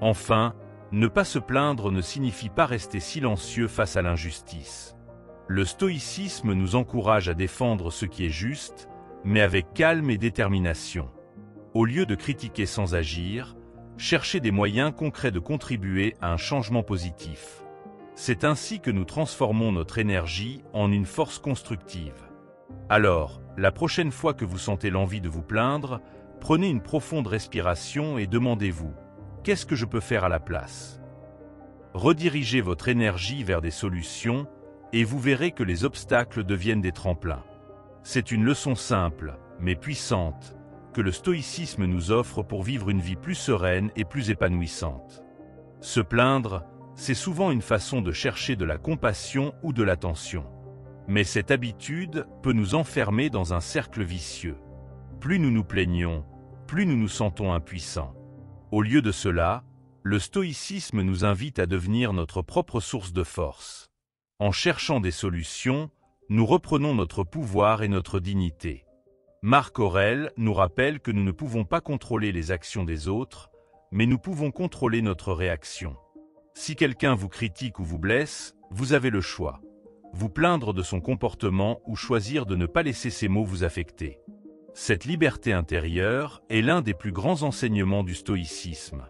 Enfin, ne pas se plaindre ne signifie pas rester silencieux face à l'injustice. Le stoïcisme nous encourage à défendre ce qui est juste, mais avec calme et détermination. Au lieu de critiquer sans agir, cherchez des moyens concrets de contribuer à un changement positif. C'est ainsi que nous transformons notre énergie en une force constructive. Alors, la prochaine fois que vous sentez l'envie de vous plaindre, prenez une profonde respiration et demandez-vous « Qu'est-ce que je peux faire à la place ?» Redirigez votre énergie vers des solutions et vous verrez que les obstacles deviennent des tremplins. C'est une leçon simple, mais puissante, que le stoïcisme nous offre pour vivre une vie plus sereine et plus épanouissante. Se plaindre, c'est souvent une façon de chercher de la compassion ou de l'attention. Mais cette habitude peut nous enfermer dans un cercle vicieux. Plus nous nous plaignons, plus nous nous sentons impuissants. Au lieu de cela, le stoïcisme nous invite à devenir notre propre source de force. En cherchant des solutions, nous reprenons notre pouvoir et notre dignité. Marc Aurèle nous rappelle que nous ne pouvons pas contrôler les actions des autres, mais nous pouvons contrôler notre réaction. Si quelqu'un vous critique ou vous blesse, vous avez le choix. Vous plaindre de son comportement ou choisir de ne pas laisser ces mots vous affecter. Cette liberté intérieure est l'un des plus grands enseignements du stoïcisme.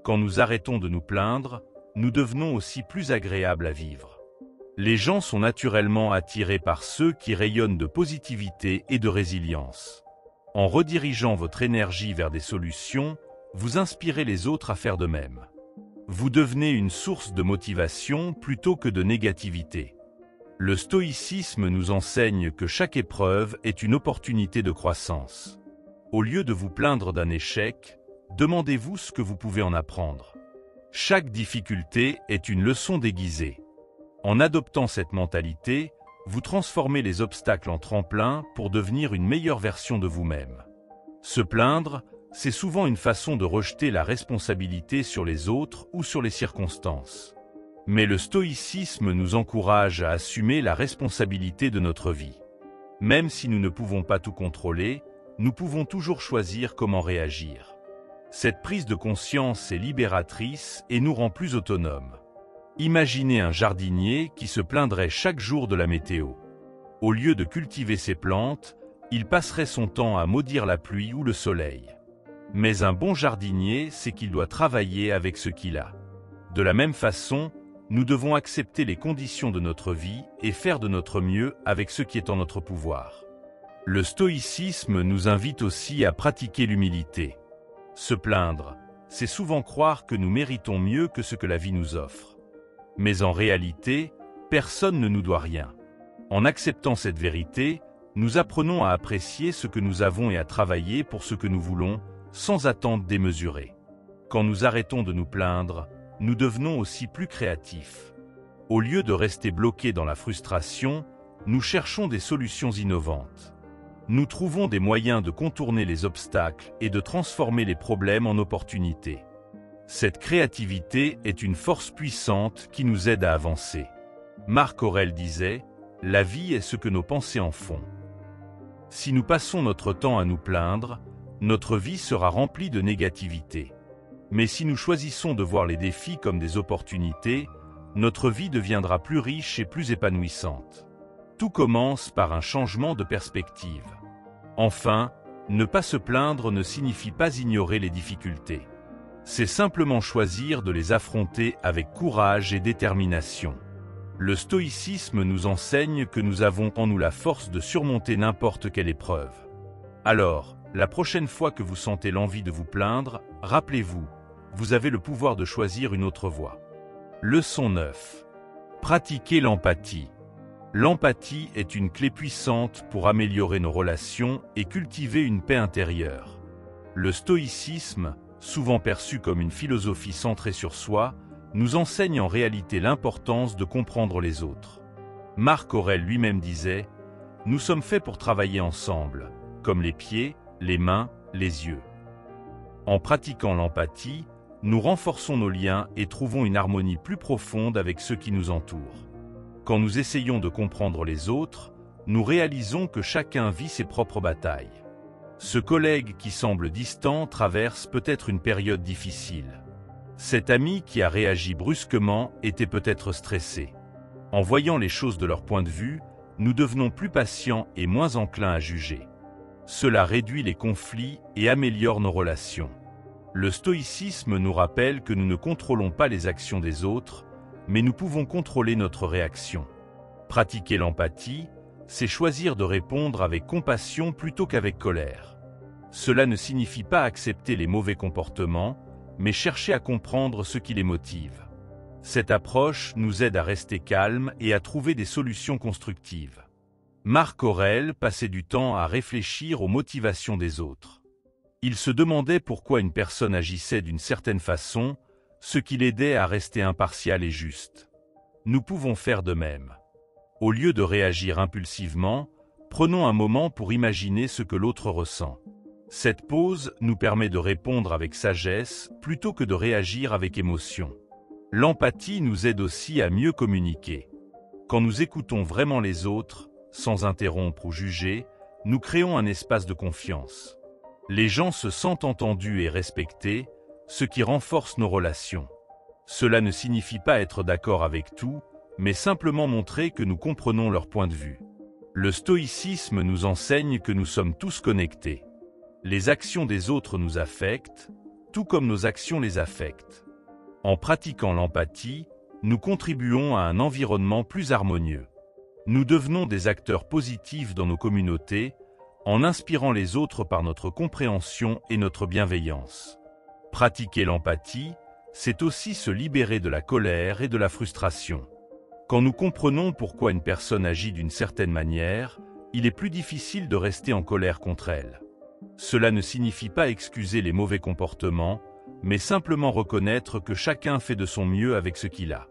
Quand nous arrêtons de nous plaindre, nous devenons aussi plus agréables à vivre. Les gens sont naturellement attirés par ceux qui rayonnent de positivité et de résilience. En redirigeant votre énergie vers des solutions, vous inspirez les autres à faire de même. Vous devenez une source de motivation plutôt que de négativité. Le stoïcisme nous enseigne que chaque épreuve est une opportunité de croissance. Au lieu de vous plaindre d'un échec, demandez-vous ce que vous pouvez en apprendre. Chaque difficulté est une leçon déguisée. En adoptant cette mentalité, vous transformez les obstacles en tremplin pour devenir une meilleure version de vous-même. Se plaindre, c'est souvent une façon de rejeter la responsabilité sur les autres ou sur les circonstances. Mais le stoïcisme nous encourage à assumer la responsabilité de notre vie. Même si nous ne pouvons pas tout contrôler, nous pouvons toujours choisir comment réagir. Cette prise de conscience est libératrice et nous rend plus autonomes. Imaginez un jardinier qui se plaindrait chaque jour de la météo. Au lieu de cultiver ses plantes, il passerait son temps à maudire la pluie ou le soleil. Mais un bon jardinier sait qu'il doit travailler avec ce qu'il a. De la même façon, nous devons accepter les conditions de notre vie et faire de notre mieux avec ce qui est en notre pouvoir. Le stoïcisme nous invite aussi à pratiquer l'humilité. Se plaindre, c'est souvent croire que nous méritons mieux que ce que la vie nous offre. Mais en réalité, personne ne nous doit rien. En acceptant cette vérité, nous apprenons à apprécier ce que nous avons et à travailler pour ce que nous voulons, sans attente démesurée. Quand nous arrêtons de nous plaindre, nous devenons aussi plus créatifs. Au lieu de rester bloqués dans la frustration, nous cherchons des solutions innovantes. Nous trouvons des moyens de contourner les obstacles et de transformer les problèmes en opportunités. Cette créativité est une force puissante qui nous aide à avancer. Marc Aurèle disait « La vie est ce que nos pensées en font ». Si nous passons notre temps à nous plaindre, notre vie sera remplie de négativité. Mais si nous choisissons de voir les défis comme des opportunités, notre vie deviendra plus riche et plus épanouissante. Tout commence par un changement de perspective. Enfin, ne pas se plaindre ne signifie pas ignorer les difficultés. C'est simplement choisir de les affronter avec courage et détermination. Le stoïcisme nous enseigne que nous avons en nous la force de surmonter n'importe quelle épreuve. Alors, la prochaine fois que vous sentez l'envie de vous plaindre, rappelez-vous, vous avez le pouvoir de choisir une autre voie. Leçon 9. Pratiquer l'empathie. L'empathie est une clé puissante pour améliorer nos relations et cultiver une paix intérieure. Le stoïcisme, souvent perçu comme une philosophie centrée sur soi, nous enseigne en réalité l'importance de comprendre les autres. Marc Aurèle lui-même disait « Nous sommes faits pour travailler ensemble, comme les pieds, les mains, les yeux ». En pratiquant l'empathie, nous renforçons nos liens et trouvons une harmonie plus profonde avec ceux qui nous entourent. Quand nous essayons de comprendre les autres, nous réalisons que chacun vit ses propres batailles. Ce collègue qui semble distant traverse peut-être une période difficile. Cet ami qui a réagi brusquement était peut-être stressé. En voyant les choses de leur point de vue, nous devenons plus patients et moins enclins à juger. Cela réduit les conflits et améliore nos relations. Le stoïcisme nous rappelle que nous ne contrôlons pas les actions des autres, mais nous pouvons contrôler notre réaction. Pratiquer l'empathie, c'est choisir de répondre avec compassion plutôt qu'avec colère. Cela ne signifie pas accepter les mauvais comportements, mais chercher à comprendre ce qui les motive. Cette approche nous aide à rester calmes et à trouver des solutions constructives. Marc Aurèle passait du temps à réfléchir aux motivations des autres. Il se demandait pourquoi une personne agissait d'une certaine façon, ce qui l'aidait à rester impartial et juste. Nous pouvons faire de même. Au lieu de réagir impulsivement, prenons un moment pour imaginer ce que l'autre ressent. Cette pause nous permet de répondre avec sagesse plutôt que de réagir avec émotion. L'empathie nous aide aussi à mieux communiquer. Quand nous écoutons vraiment les autres, sans interrompre ou juger, nous créons un espace de confiance. Les gens se sentent entendus et respectés, ce qui renforce nos relations. Cela ne signifie pas être d'accord avec tout, mais simplement montrer que nous comprenons leur point de vue. Le stoïcisme nous enseigne que nous sommes tous connectés. Les actions des autres nous affectent, tout comme nos actions les affectent. En pratiquant l'empathie, nous contribuons à un environnement plus harmonieux. Nous devenons des acteurs positifs dans nos communautés, en inspirant les autres par notre compréhension et notre bienveillance. Pratiquer l'empathie, c'est aussi se libérer de la colère et de la frustration. Quand nous comprenons pourquoi une personne agit d'une certaine manière, il est plus difficile de rester en colère contre elle. Cela ne signifie pas excuser les mauvais comportements, mais simplement reconnaître que chacun fait de son mieux avec ce qu'il a.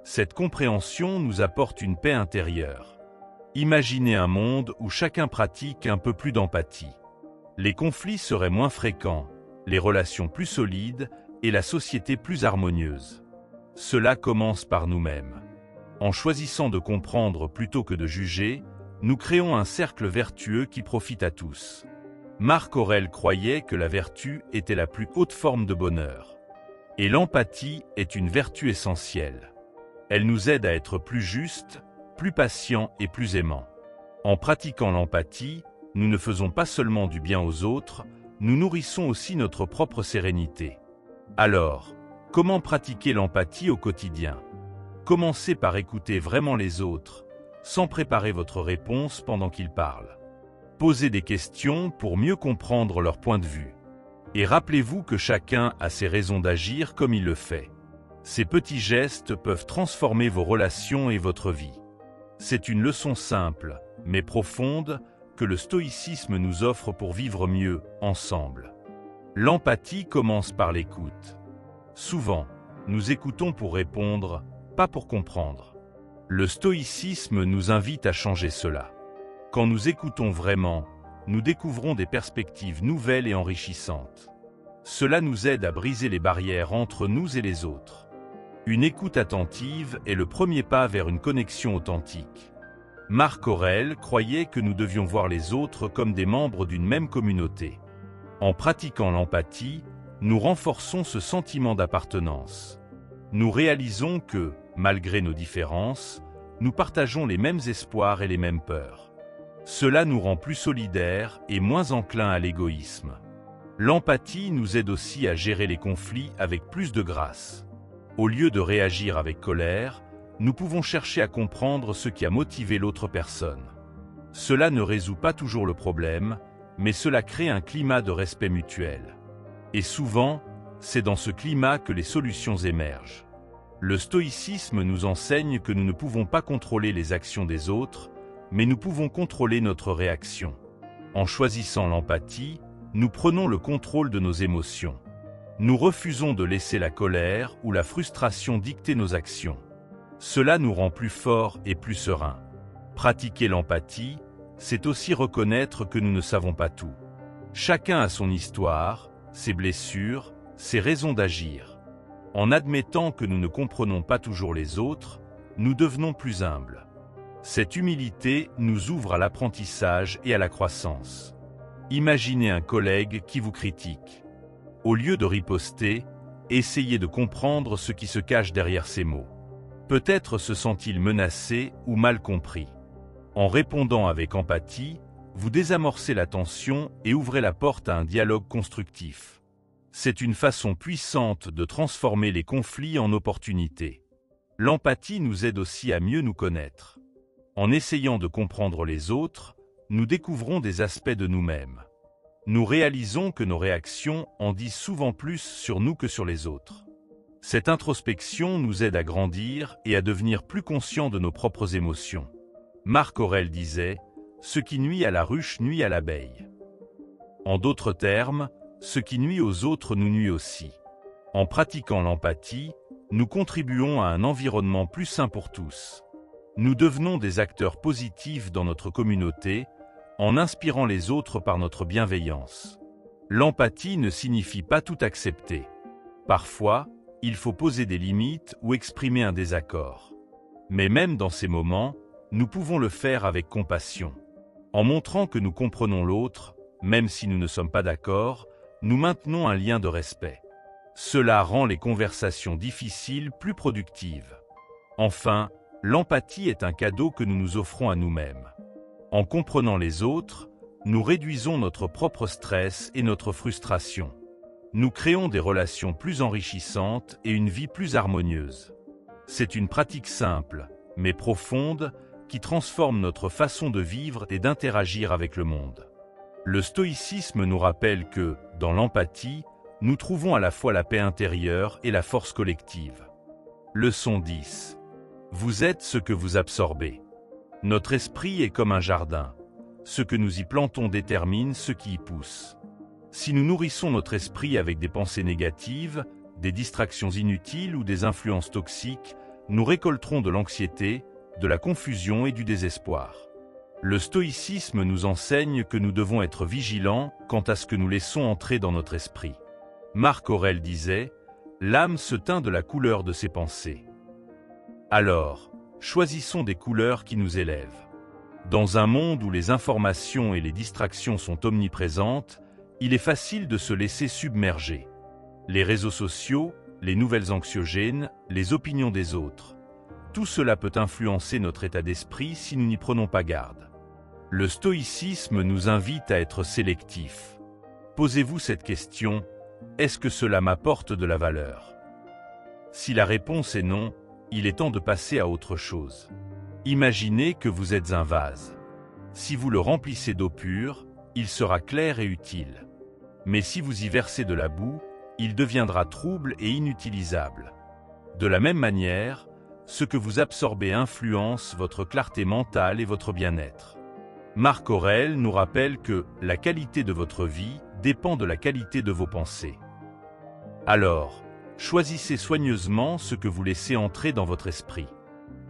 Cette compréhension nous apporte une paix intérieure. Imaginez un monde où chacun pratique un peu plus d'empathie. Les conflits seraient moins fréquents, les relations plus solides et la société plus harmonieuse. Cela commence par nous-mêmes. En choisissant de comprendre plutôt que de juger, nous créons un cercle vertueux qui profite à tous. Marc Aurèle croyait que la vertu était la plus haute forme de bonheur. Et l'empathie est une vertu essentielle. Elle nous aide à être plus justes, plus patients et plus aimants. En pratiquant l'empathie, nous ne faisons pas seulement du bien aux autres, nous nourrissons aussi notre propre sérénité. Alors, comment pratiquer l'empathie au quotidien? Commencez par écouter vraiment les autres, sans préparer votre réponse pendant qu'ils parlent. Posez des questions pour mieux comprendre leur point de vue. Et rappelez-vous que chacun a ses raisons d'agir comme il le fait. Ces petits gestes peuvent transformer vos relations et votre vie. C'est une leçon simple, mais profonde, que le stoïcisme nous offre pour vivre mieux, ensemble. L'empathie commence par l'écoute. Souvent, nous écoutons pour répondre, pas pour comprendre. Le stoïcisme nous invite à changer cela. Quand nous écoutons vraiment, nous découvrons des perspectives nouvelles et enrichissantes. Cela nous aide à briser les barrières entre nous et les autres. Une écoute attentive est le premier pas vers une connexion authentique. Marc Aurèle croyait que nous devions voir les autres comme des membres d'une même communauté. En pratiquant l'empathie, nous renforçons ce sentiment d'appartenance. Nous réalisons que, malgré nos différences, nous partageons les mêmes espoirs et les mêmes peurs. Cela nous rend plus solidaires et moins enclins à l'égoïsme. L'empathie nous aide aussi à gérer les conflits avec plus de grâce. Au lieu de réagir avec colère, nous pouvons chercher à comprendre ce qui a motivé l'autre personne. Cela ne résout pas toujours le problème, mais cela crée un climat de respect mutuel. Et souvent, c'est dans ce climat que les solutions émergent. Le stoïcisme nous enseigne que nous ne pouvons pas contrôler les actions des autres, mais nous pouvons contrôler notre réaction. En choisissant l'empathie, nous prenons le contrôle de nos émotions. Nous refusons de laisser la colère ou la frustration dicter nos actions. Cela nous rend plus forts et plus sereins. Pratiquer l'empathie, c'est aussi reconnaître que nous ne savons pas tout. Chacun a son histoire, ses blessures, ses raisons d'agir. En admettant que nous ne comprenons pas toujours les autres, nous devenons plus humbles. Cette humilité nous ouvre à l'apprentissage et à la croissance. Imaginez un collègue qui vous critique. Au lieu de riposter, essayez de comprendre ce qui se cache derrière ces mots. Peut-être se sent-il menacé ou mal compris. En répondant avec empathie, vous désamorcez la tension et ouvrez la porte à un dialogue constructif. C'est une façon puissante de transformer les conflits en opportunités. L'empathie nous aide aussi à mieux nous connaître. En essayant de comprendre les autres, nous découvrons des aspects de nous-mêmes. Nous réalisons que nos réactions en disent souvent plus sur nous que sur les autres. Cette introspection nous aide à grandir et à devenir plus conscients de nos propres émotions. Marc Aurèle disait « Ce qui nuit à la ruche nuit à l'abeille ». En d'autres termes, ce qui nuit aux autres nous nuit aussi. En pratiquant l'empathie, nous contribuons à un environnement plus sain pour tous. Nous devenons des acteurs positifs dans notre communauté, en inspirant les autres par notre bienveillance. L'empathie ne signifie pas tout accepter. Parfois, il faut poser des limites ou exprimer un désaccord. Mais même dans ces moments, nous pouvons le faire avec compassion. En montrant que nous comprenons l'autre, même si nous ne sommes pas d'accord, nous maintenons un lien de respect. Cela rend les conversations difficiles plus productives. Enfin, l'empathie est un cadeau que nous nous offrons à nous-mêmes. En comprenant les autres, nous réduisons notre propre stress et notre frustration. Nous créons des relations plus enrichissantes et une vie plus harmonieuse. C'est une pratique simple, mais profonde, qui transforme notre façon de vivre et d'interagir avec le monde. Le stoïcisme nous rappelle que, dans l'empathie, nous trouvons à la fois la paix intérieure et la force collective. Leçon 10. Vous êtes ce que vous absorbez. Notre esprit est comme un jardin. Ce que nous y plantons détermine ce qui y pousse. Si nous nourrissons notre esprit avec des pensées négatives, des distractions inutiles ou des influences toxiques, nous récolterons de l'anxiété, de la confusion et du désespoir. Le stoïcisme nous enseigne que nous devons être vigilants quant à ce que nous laissons entrer dans notre esprit. Marc Aurèle disait « L'âme se teint de la couleur de ses pensées ». Alors, choisissons des couleurs qui nous élèvent. Dans un monde où les informations et les distractions sont omniprésentes, il est facile de se laisser submerger. Les réseaux sociaux, les nouvelles anxiogènes, les opinions des autres. Tout cela peut influencer notre état d'esprit si nous n'y prenons pas garde. Le stoïcisme nous invite à être sélectifs. Posez-vous cette question, est-ce que cela m'apporte de la valeur? Si la réponse est non, il est temps de passer à autre chose. Imaginez que vous êtes un vase. Si vous le remplissez d'eau pure, il sera clair et utile. Mais si vous y versez de la boue, il deviendra trouble et inutilisable. De la même manière, ce que vous absorbez influence votre clarté mentale et votre bien-être. Marc Aurèle nous rappelle que la qualité de votre vie dépend de la qualité de vos pensées. Alors, choisissez soigneusement ce que vous laissez entrer dans votre esprit.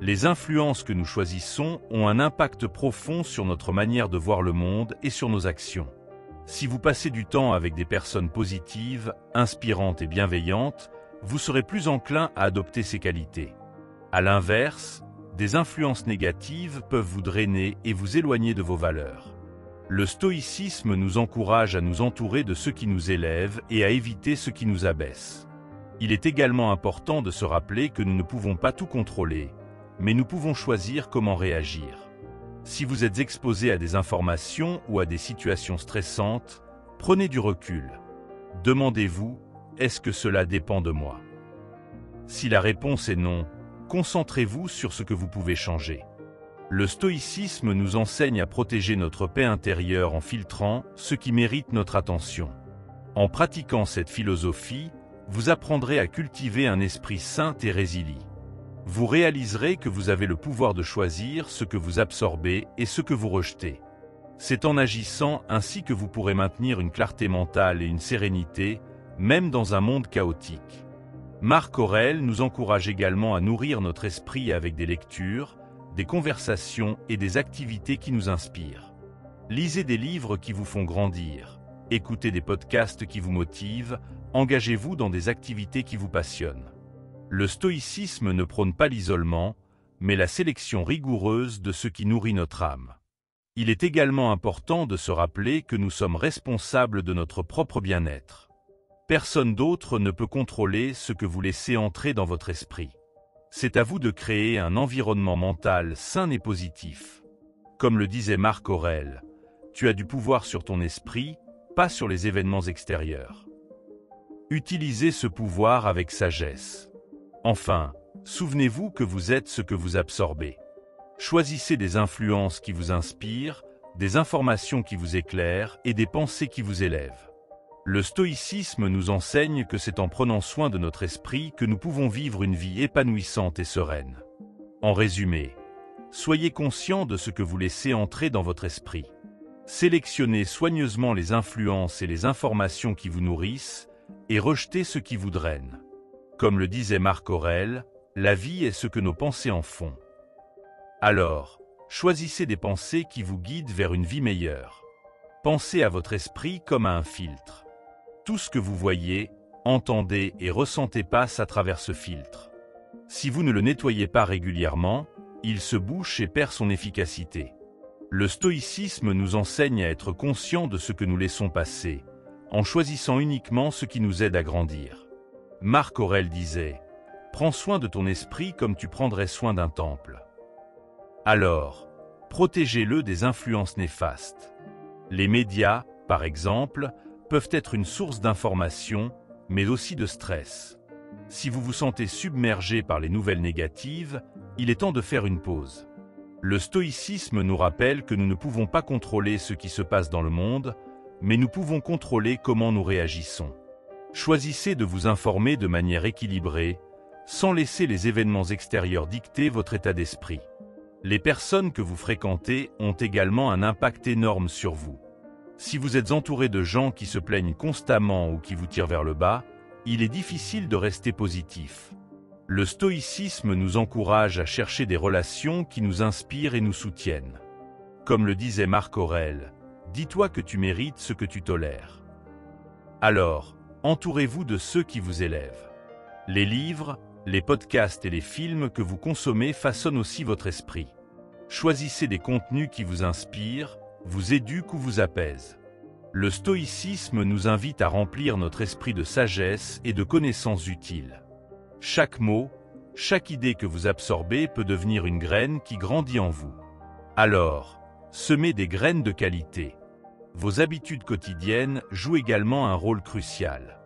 Les influences que nous choisissons ont un impact profond sur notre manière de voir le monde et sur nos actions. Si vous passez du temps avec des personnes positives, inspirantes et bienveillantes, vous serez plus enclin à adopter ces qualités. À l'inverse, des influences négatives peuvent vous drainer et vous éloigner de vos valeurs. Le stoïcisme nous encourage à nous entourer de ceux qui nous élèvent et à éviter ceux qui nous abaissent. Il est également important de se rappeler que nous ne pouvons pas tout contrôler, mais nous pouvons choisir comment réagir. Si vous êtes exposé à des informations ou à des situations stressantes, prenez du recul. Demandez-vous, est-ce que cela dépend de moi? Si la réponse est non, concentrez-vous sur ce que vous pouvez changer. Le stoïcisme nous enseigne à protéger notre paix intérieure en filtrant ce qui mérite notre attention. En pratiquant cette philosophie, Vous apprendrez à cultiver un esprit sain et résilient. Vous réaliserez que vous avez le pouvoir de choisir ce que vous absorbez et ce que vous rejetez. C'est en agissant ainsi que vous pourrez maintenir une clarté mentale et une sérénité, même dans un monde chaotique. Marc Aurèle nous encourage également à nourrir notre esprit avec des lectures, des conversations et des activités qui nous inspirent. Lisez des livres qui vous font grandir, écoutez des podcasts qui vous motivent, engagez-vous dans des activités qui vous passionnent. Le stoïcisme ne prône pas l'isolement, mais la sélection rigoureuse de ce qui nourrit notre âme. Il est également important de se rappeler que nous sommes responsables de notre propre bien-être. Personne d'autre ne peut contrôler ce que vous laissez entrer dans votre esprit. C'est à vous de créer un environnement mental sain et positif. Comme le disait Marc Aurèle, tu as du pouvoir sur ton esprit, pas sur les événements extérieurs. Utilisez ce pouvoir avec sagesse. Enfin, souvenez-vous que vous êtes ce que vous absorbez. Choisissez des influences qui vous inspirent, des informations qui vous éclairent et des pensées qui vous élèvent. Le stoïcisme nous enseigne que c'est en prenant soin de notre esprit que nous pouvons vivre une vie épanouissante et sereine. En résumé, soyez conscient de ce que vous laissez entrer dans votre esprit. Sélectionnez soigneusement les influences et les informations qui vous nourrissent et rejetez ce qui vous draine. Comme le disait Marc Aurèle, la vie est ce que nos pensées en font. Alors, choisissez des pensées qui vous guident vers une vie meilleure. Pensez à votre esprit comme à un filtre. Tout ce que vous voyez, entendez et ressentez passe à travers ce filtre. Si vous ne le nettoyez pas régulièrement, il se bouche et perd son efficacité. Le stoïcisme nous enseigne à être conscient de ce que nous laissons passer, en choisissant uniquement ce qui nous aide à grandir. Marc Aurèle disait « Prends soin de ton esprit comme tu prendrais soin d'un temple ». Alors, protégez-le des influences néfastes. Les médias, par exemple, peuvent être une source d'information, mais aussi de stress. Si vous vous sentez submergé par les nouvelles négatives, il est temps de faire une pause. Le stoïcisme nous rappelle que nous ne pouvons pas contrôler ce qui se passe dans le monde, mais nous pouvons contrôler comment nous réagissons. Choisissez de vous informer de manière équilibrée, sans laisser les événements extérieurs dicter votre état d'esprit. Les personnes que vous fréquentez ont également un impact énorme sur vous. Si vous êtes entouré de gens qui se plaignent constamment ou qui vous tirent vers le bas, il est difficile de rester positif. Le stoïcisme nous encourage à chercher des relations qui nous inspirent et nous soutiennent. Comme le disait Marc Aurèle, « Dis-toi que tu mérites ce que tu tolères ». Alors, entourez-vous de ceux qui vous élèvent. Les livres, les podcasts et les films que vous consommez façonnent aussi votre esprit. Choisissez des contenus qui vous inspirent, vous éduquent ou vous apaisent. Le stoïcisme nous invite à remplir notre esprit de sagesse et de connaissances utiles. Chaque mot, chaque idée que vous absorbez peut devenir une graine qui grandit en vous. Alors, semez des graines de qualité. Vos habitudes quotidiennes jouent également un rôle crucial.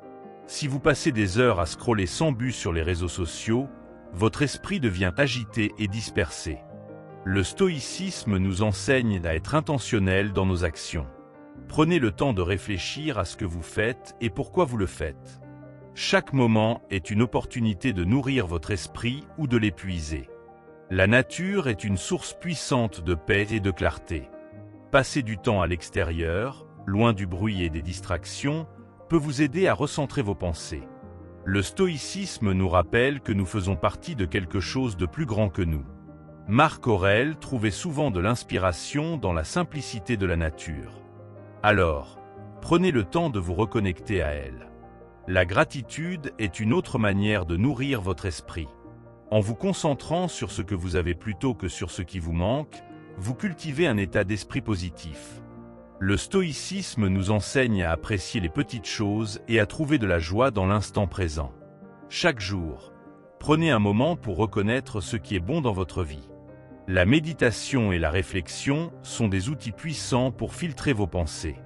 Si vous passez des heures à scroller sans but sur les réseaux sociaux, votre esprit devient agité et dispersé. Le stoïcisme nous enseigne à être intentionnel dans nos actions. Prenez le temps de réfléchir à ce que vous faites et pourquoi vous le faites. Chaque moment est une opportunité de nourrir votre esprit ou de l'épuiser. La nature est une source puissante de paix et de clarté. Passer du temps à l'extérieur, loin du bruit et des distractions, peut vous aider à recentrer vos pensées. Le stoïcisme nous rappelle que nous faisons partie de quelque chose de plus grand que nous. Marc Aurèle trouvait souvent de l'inspiration dans la simplicité de la nature. Alors, prenez le temps de vous reconnecter à elle. La gratitude est une autre manière de nourrir votre esprit. En vous concentrant sur ce que vous avez plutôt que sur ce qui vous manque, vous cultivez un état d'esprit positif. Le stoïcisme nous enseigne à apprécier les petites choses et à trouver de la joie dans l'instant présent. Chaque jour, prenez un moment pour reconnaître ce qui est bon dans votre vie. La méditation et la réflexion sont des outils puissants pour filtrer vos pensées.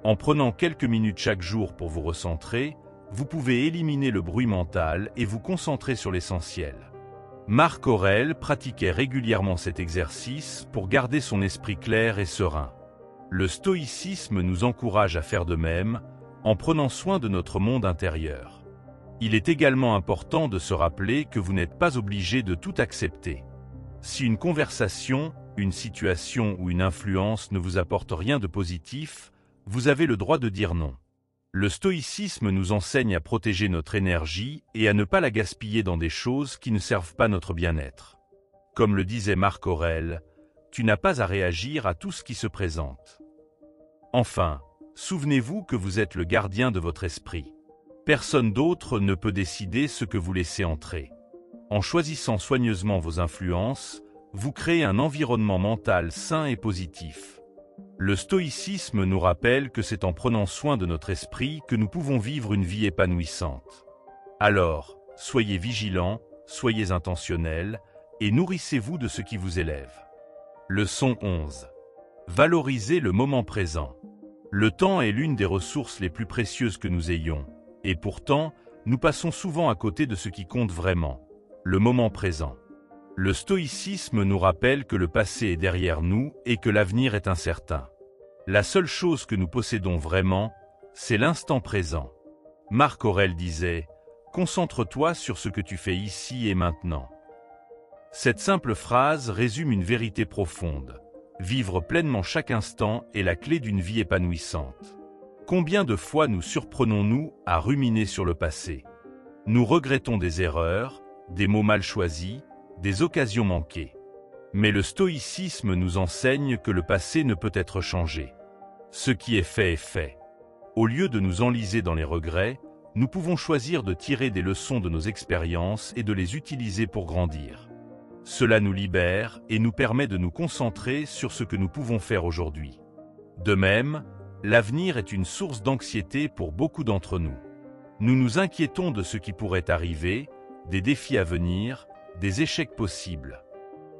En prenant quelques minutes chaque jour pour vous recentrer, vous pouvez éliminer le bruit mental et vous concentrer sur l'essentiel. Marc Aurèle pratiquait régulièrement cet exercice pour garder son esprit clair et serein. Le stoïcisme nous encourage à faire de même, en prenant soin de notre monde intérieur. Il est également important de se rappeler que vous n'êtes pas obligé de tout accepter. Si une conversation, une situation ou une influence ne vous apporte rien de positif, vous avez le droit de dire non. Le stoïcisme nous enseigne à protéger notre énergie et à ne pas la gaspiller dans des choses qui ne servent pas notre bien-être. Comme le disait Marc Aurèle, tu n'as pas à réagir à tout ce qui se présente. Enfin, souvenez-vous que vous êtes le gardien de votre esprit. Personne d'autre ne peut décider ce que vous laissez entrer. En choisissant soigneusement vos influences, vous créez un environnement mental sain et positif. Le stoïcisme nous rappelle que c'est en prenant soin de notre esprit que nous pouvons vivre une vie épanouissante. Alors, soyez vigilants, soyez intentionnels, et nourrissez-vous de ce qui vous élève. Leçon 11. Valorisez le moment présent. Le temps est l'une des ressources les plus précieuses que nous ayons, et pourtant, nous passons souvent à côté de ce qui compte vraiment, le moment présent. Le stoïcisme nous rappelle que le passé est derrière nous et que l'avenir est incertain. La seule chose que nous possédons vraiment, c'est l'instant présent. Marc Aurèle disait « Concentre-toi sur ce que tu fais ici et maintenant ». Cette simple phrase résume une vérité profonde. Vivre pleinement chaque instant est la clé d'une vie épanouissante. Combien de fois nous surprenons-nous à ruminer sur le passé? Nous regrettons des erreurs, des mots mal choisis, des occasions manquées. Mais le stoïcisme nous enseigne que le passé ne peut être changé. Ce qui est fait est fait. Au lieu de nous enliser dans les regrets, nous pouvons choisir de tirer des leçons de nos expériences et de les utiliser pour grandir. Cela nous libère et nous permet de nous concentrer sur ce que nous pouvons faire aujourd'hui. De même, l'avenir est une source d'anxiété pour beaucoup d'entre nous. Nous nous inquiétons de ce qui pourrait arriver, des défis à venir, des échecs possibles.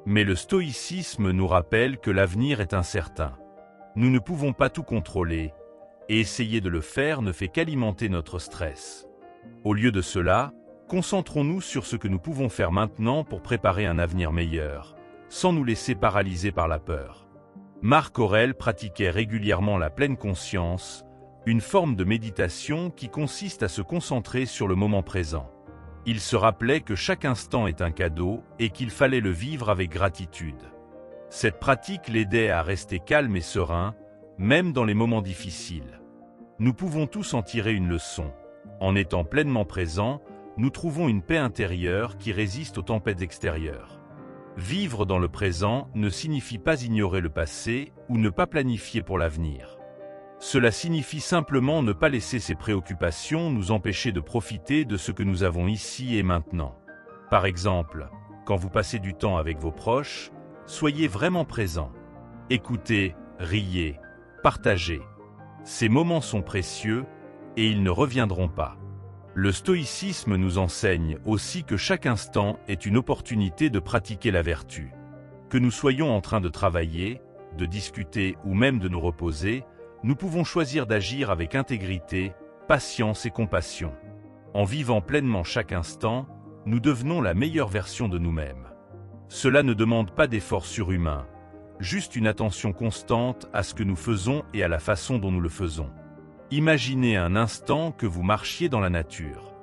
Mais le stoïcisme nous rappelle que l'avenir est incertain. Nous ne pouvons pas tout contrôler, et essayer de le faire ne fait qu'alimenter notre stress. Au lieu de cela, concentrons-nous sur ce que nous pouvons faire maintenant pour préparer un avenir meilleur, sans nous laisser paralyser par la peur. Marc Aurèle pratiquait régulièrement la pleine conscience, une forme de méditation qui consiste à se concentrer sur le moment présent. Il se rappelait que chaque instant est un cadeau et qu'il fallait le vivre avec gratitude. Cette pratique l'aidait à rester calme et serein, même dans les moments difficiles. Nous pouvons tous en tirer une leçon. En étant pleinement présents, nous trouvons une paix intérieure qui résiste aux tempêtes extérieures. Vivre dans le présent ne signifie pas ignorer le passé ou ne pas planifier pour l'avenir. Cela signifie simplement ne pas laisser ces préoccupations nous empêcher de profiter de ce que nous avons ici et maintenant. Par exemple, quand vous passez du temps avec vos proches, soyez vraiment présents. Écoutez, riez, partagez. Ces moments sont précieux et ils ne reviendront pas. Le stoïcisme nous enseigne aussi que chaque instant est une opportunité de pratiquer la vertu. Que nous soyons en train de travailler, de discuter ou même de nous reposer, nous pouvons choisir d'agir avec intégrité, patience et compassion. En vivant pleinement chaque instant, nous devenons la meilleure version de nous-mêmes. Cela ne demande pas d'efforts surhumains, juste une attention constante à ce que nous faisons et à la façon dont nous le faisons. Imaginez un instant que vous marchiez dans la nature.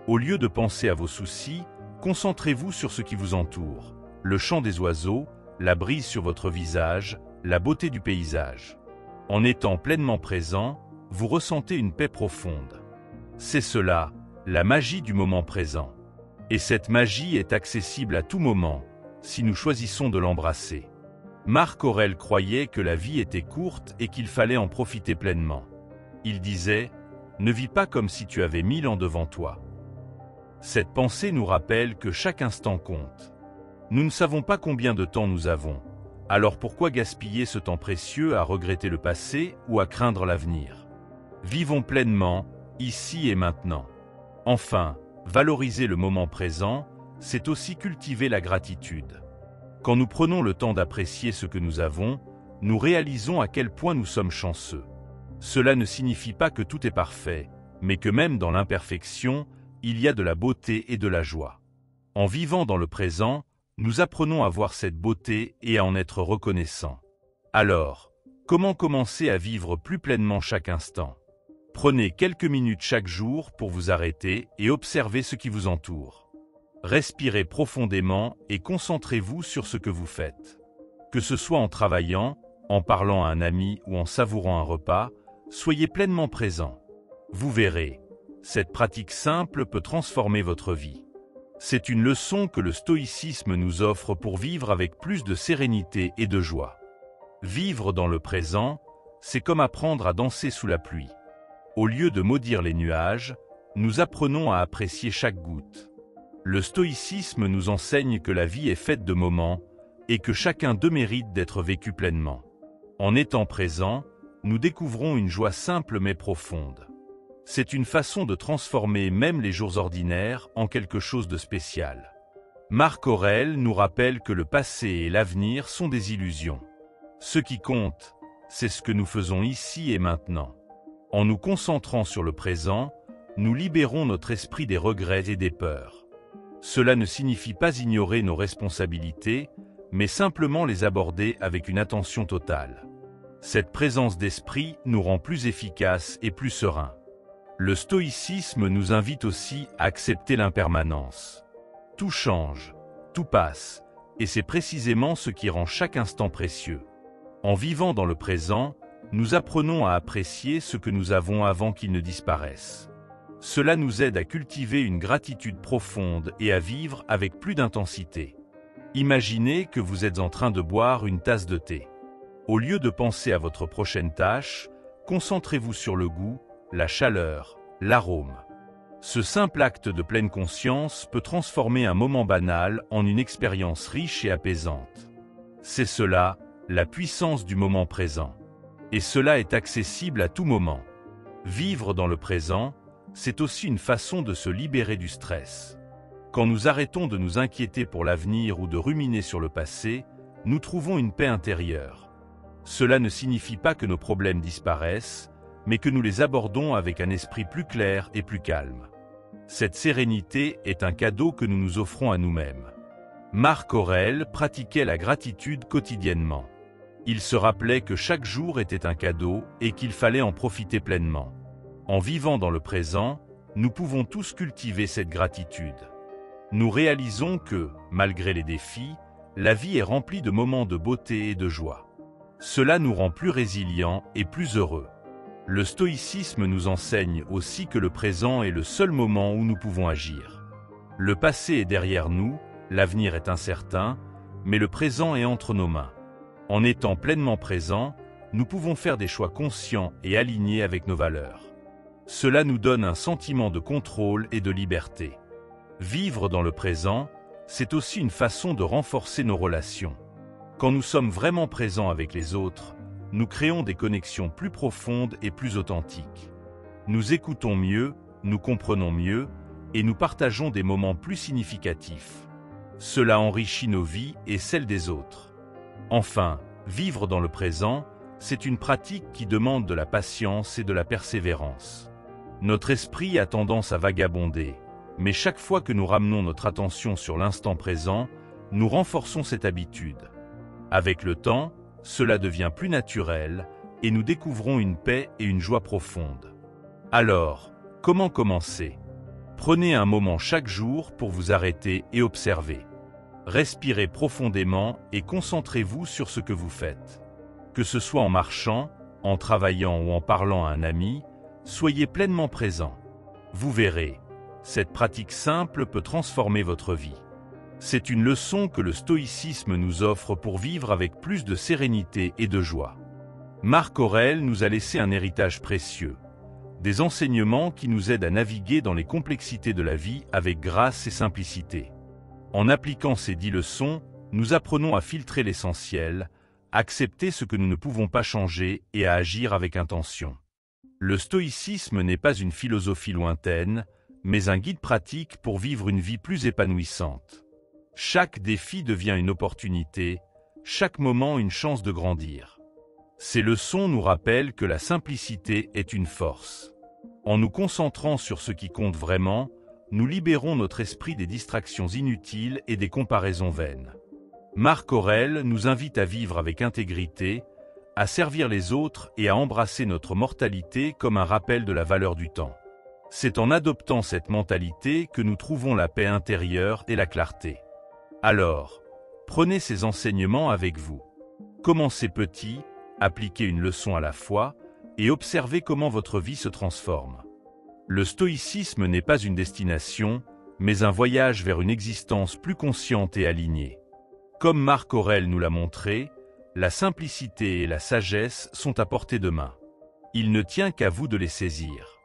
Au lieu de penser à vos soucis, concentrez-vous sur ce qui vous entoure, le chant des oiseaux, la brise sur votre visage, la beauté du paysage. En étant pleinement présent, vous ressentez une paix profonde. C'est cela, la magie du moment présent. Et cette magie est accessible à tout moment, si nous choisissons de l'embrasser. Marc Aurèle croyait que la vie était courte et qu'il fallait en profiter pleinement. Il disait « Ne vis pas comme si tu avais 1000 ans devant toi ». Cette pensée nous rappelle que chaque instant compte. Nous ne savons pas combien de temps nous avons. Alors pourquoi gaspiller ce temps précieux à regretter le passé ou à craindre l'avenir? Vivons pleinement, ici et maintenant. Enfin, valoriser le moment présent, c'est aussi cultiver la gratitude. Quand nous prenons le temps d'apprécier ce que nous avons, nous réalisons à quel point nous sommes chanceux. Cela ne signifie pas que tout est parfait, mais que même dans l'imperfection, il y a de la beauté et de la joie. En vivant dans le présent, nous apprenons à voir cette beauté et à en être reconnaissants. Alors, comment commencer à vivre plus pleinement chaque instant? Prenez quelques minutes chaque jour pour vous arrêter et observer ce qui vous entoure. Respirez profondément et concentrez-vous sur ce que vous faites. Que ce soit en travaillant, en parlant à un ami ou en savourant un repas, soyez pleinement présent. Vous verrez, cette pratique simple peut transformer votre vie. C'est une leçon que le stoïcisme nous offre pour vivre avec plus de sérénité et de joie. Vivre dans le présent, c'est comme apprendre à danser sous la pluie. Au lieu de maudire les nuages, nous apprenons à apprécier chaque goutte. Le stoïcisme nous enseigne que la vie est faite de moments et que chacun d'eux mérite d'être vécu pleinement. En étant présent, nous découvrons une joie simple mais profonde. C'est une façon de transformer même les jours ordinaires en quelque chose de spécial. Marc Aurèle nous rappelle que le passé et l'avenir sont des illusions. Ce qui compte, c'est ce que nous faisons ici et maintenant. En nous concentrant sur le présent, nous libérons notre esprit des regrets et des peurs. Cela ne signifie pas ignorer nos responsabilités, mais simplement les aborder avec une attention totale. Cette présence d'esprit nous rend plus efficaces et plus sereins. Le stoïcisme nous invite aussi à accepter l'impermanence. Tout change, tout passe, et c'est précisément ce qui rend chaque instant précieux. En vivant dans le présent, nous apprenons à apprécier ce que nous avons avant qu'il ne disparaisse. Cela nous aide à cultiver une gratitude profonde et à vivre avec plus d'intensité. Imaginez que vous êtes en train de boire une tasse de thé. Au lieu de penser à votre prochaine tâche, concentrez-vous sur le goût, la chaleur, l'arôme. Ce simple acte de pleine conscience peut transformer un moment banal en une expérience riche et apaisante. C'est cela, la puissance du moment présent. Et cela est accessible à tout moment. Vivre dans le présent, c'est aussi une façon de se libérer du stress. Quand nous arrêtons de nous inquiéter pour l'avenir ou de ruminer sur le passé, nous trouvons une paix intérieure. Cela ne signifie pas que nos problèmes disparaissent, mais que nous les abordons avec un esprit plus clair et plus calme. Cette sérénité est un cadeau que nous nous offrons à nous-mêmes. Marc Aurèle pratiquait la gratitude quotidiennement. Il se rappelait que chaque jour était un cadeau et qu'il fallait en profiter pleinement. En vivant dans le présent, nous pouvons tous cultiver cette gratitude. Nous réalisons que, malgré les défis, la vie est remplie de moments de beauté et de joie. Cela nous rend plus résilients et plus heureux. Le stoïcisme nous enseigne aussi que le présent est le seul moment où nous pouvons agir. Le passé est derrière nous, l'avenir est incertain, mais le présent est entre nos mains. En étant pleinement présents, nous pouvons faire des choix conscients et alignés avec nos valeurs. Cela nous donne un sentiment de contrôle et de liberté. Vivre dans le présent, c'est aussi une façon de renforcer nos relations. Quand nous sommes vraiment présents avec les autres, nous créons des connexions plus profondes et plus authentiques. Nous écoutons mieux, nous comprenons mieux, et nous partageons des moments plus significatifs. Cela enrichit nos vies et celles des autres. Enfin, vivre dans le présent, c'est une pratique qui demande de la patience et de la persévérance. Notre esprit a tendance à vagabonder, mais chaque fois que nous ramenons notre attention sur l'instant présent, nous renforçons cette habitude. Avec le temps, cela devient plus naturel et nous découvrons une paix et une joie profonde. Alors, comment commencer ? Prenez un moment chaque jour pour vous arrêter et observer. Respirez profondément et concentrez-vous sur ce que vous faites. Que ce soit en marchant, en travaillant ou en parlant à un ami, soyez pleinement présent. Vous verrez, cette pratique simple peut transformer votre vie. C'est une leçon que le stoïcisme nous offre pour vivre avec plus de sérénité et de joie. Marc Aurèle nous a laissé un héritage précieux, des enseignements qui nous aident à naviguer dans les complexités de la vie avec grâce et simplicité. En appliquant ces 10 leçons, nous apprenons à filtrer l'essentiel, accepter ce que nous ne pouvons pas changer et à agir avec intention. Le stoïcisme n'est pas une philosophie lointaine, mais un guide pratique pour vivre une vie plus épanouissante. Chaque défi devient une opportunité, chaque moment une chance de grandir. Ces leçons nous rappellent que la simplicité est une force. En nous concentrant sur ce qui compte vraiment, nous libérons notre esprit des distractions inutiles et des comparaisons vaines. Marc Aurèle nous invite à vivre avec intégrité, à servir les autres et à embrasser notre mortalité comme un rappel de la valeur du temps. C'est en adoptant cette mentalité que nous trouvons la paix intérieure et la clarté. Alors, prenez ces enseignements avec vous. Commencez petit, appliquez une leçon à la fois, et observez comment votre vie se transforme. Le stoïcisme n'est pas une destination, mais un voyage vers une existence plus consciente et alignée. Comme Marc Aurèle nous l'a montré, la simplicité et la sagesse sont à portée de main. Il ne tient qu'à vous de les saisir.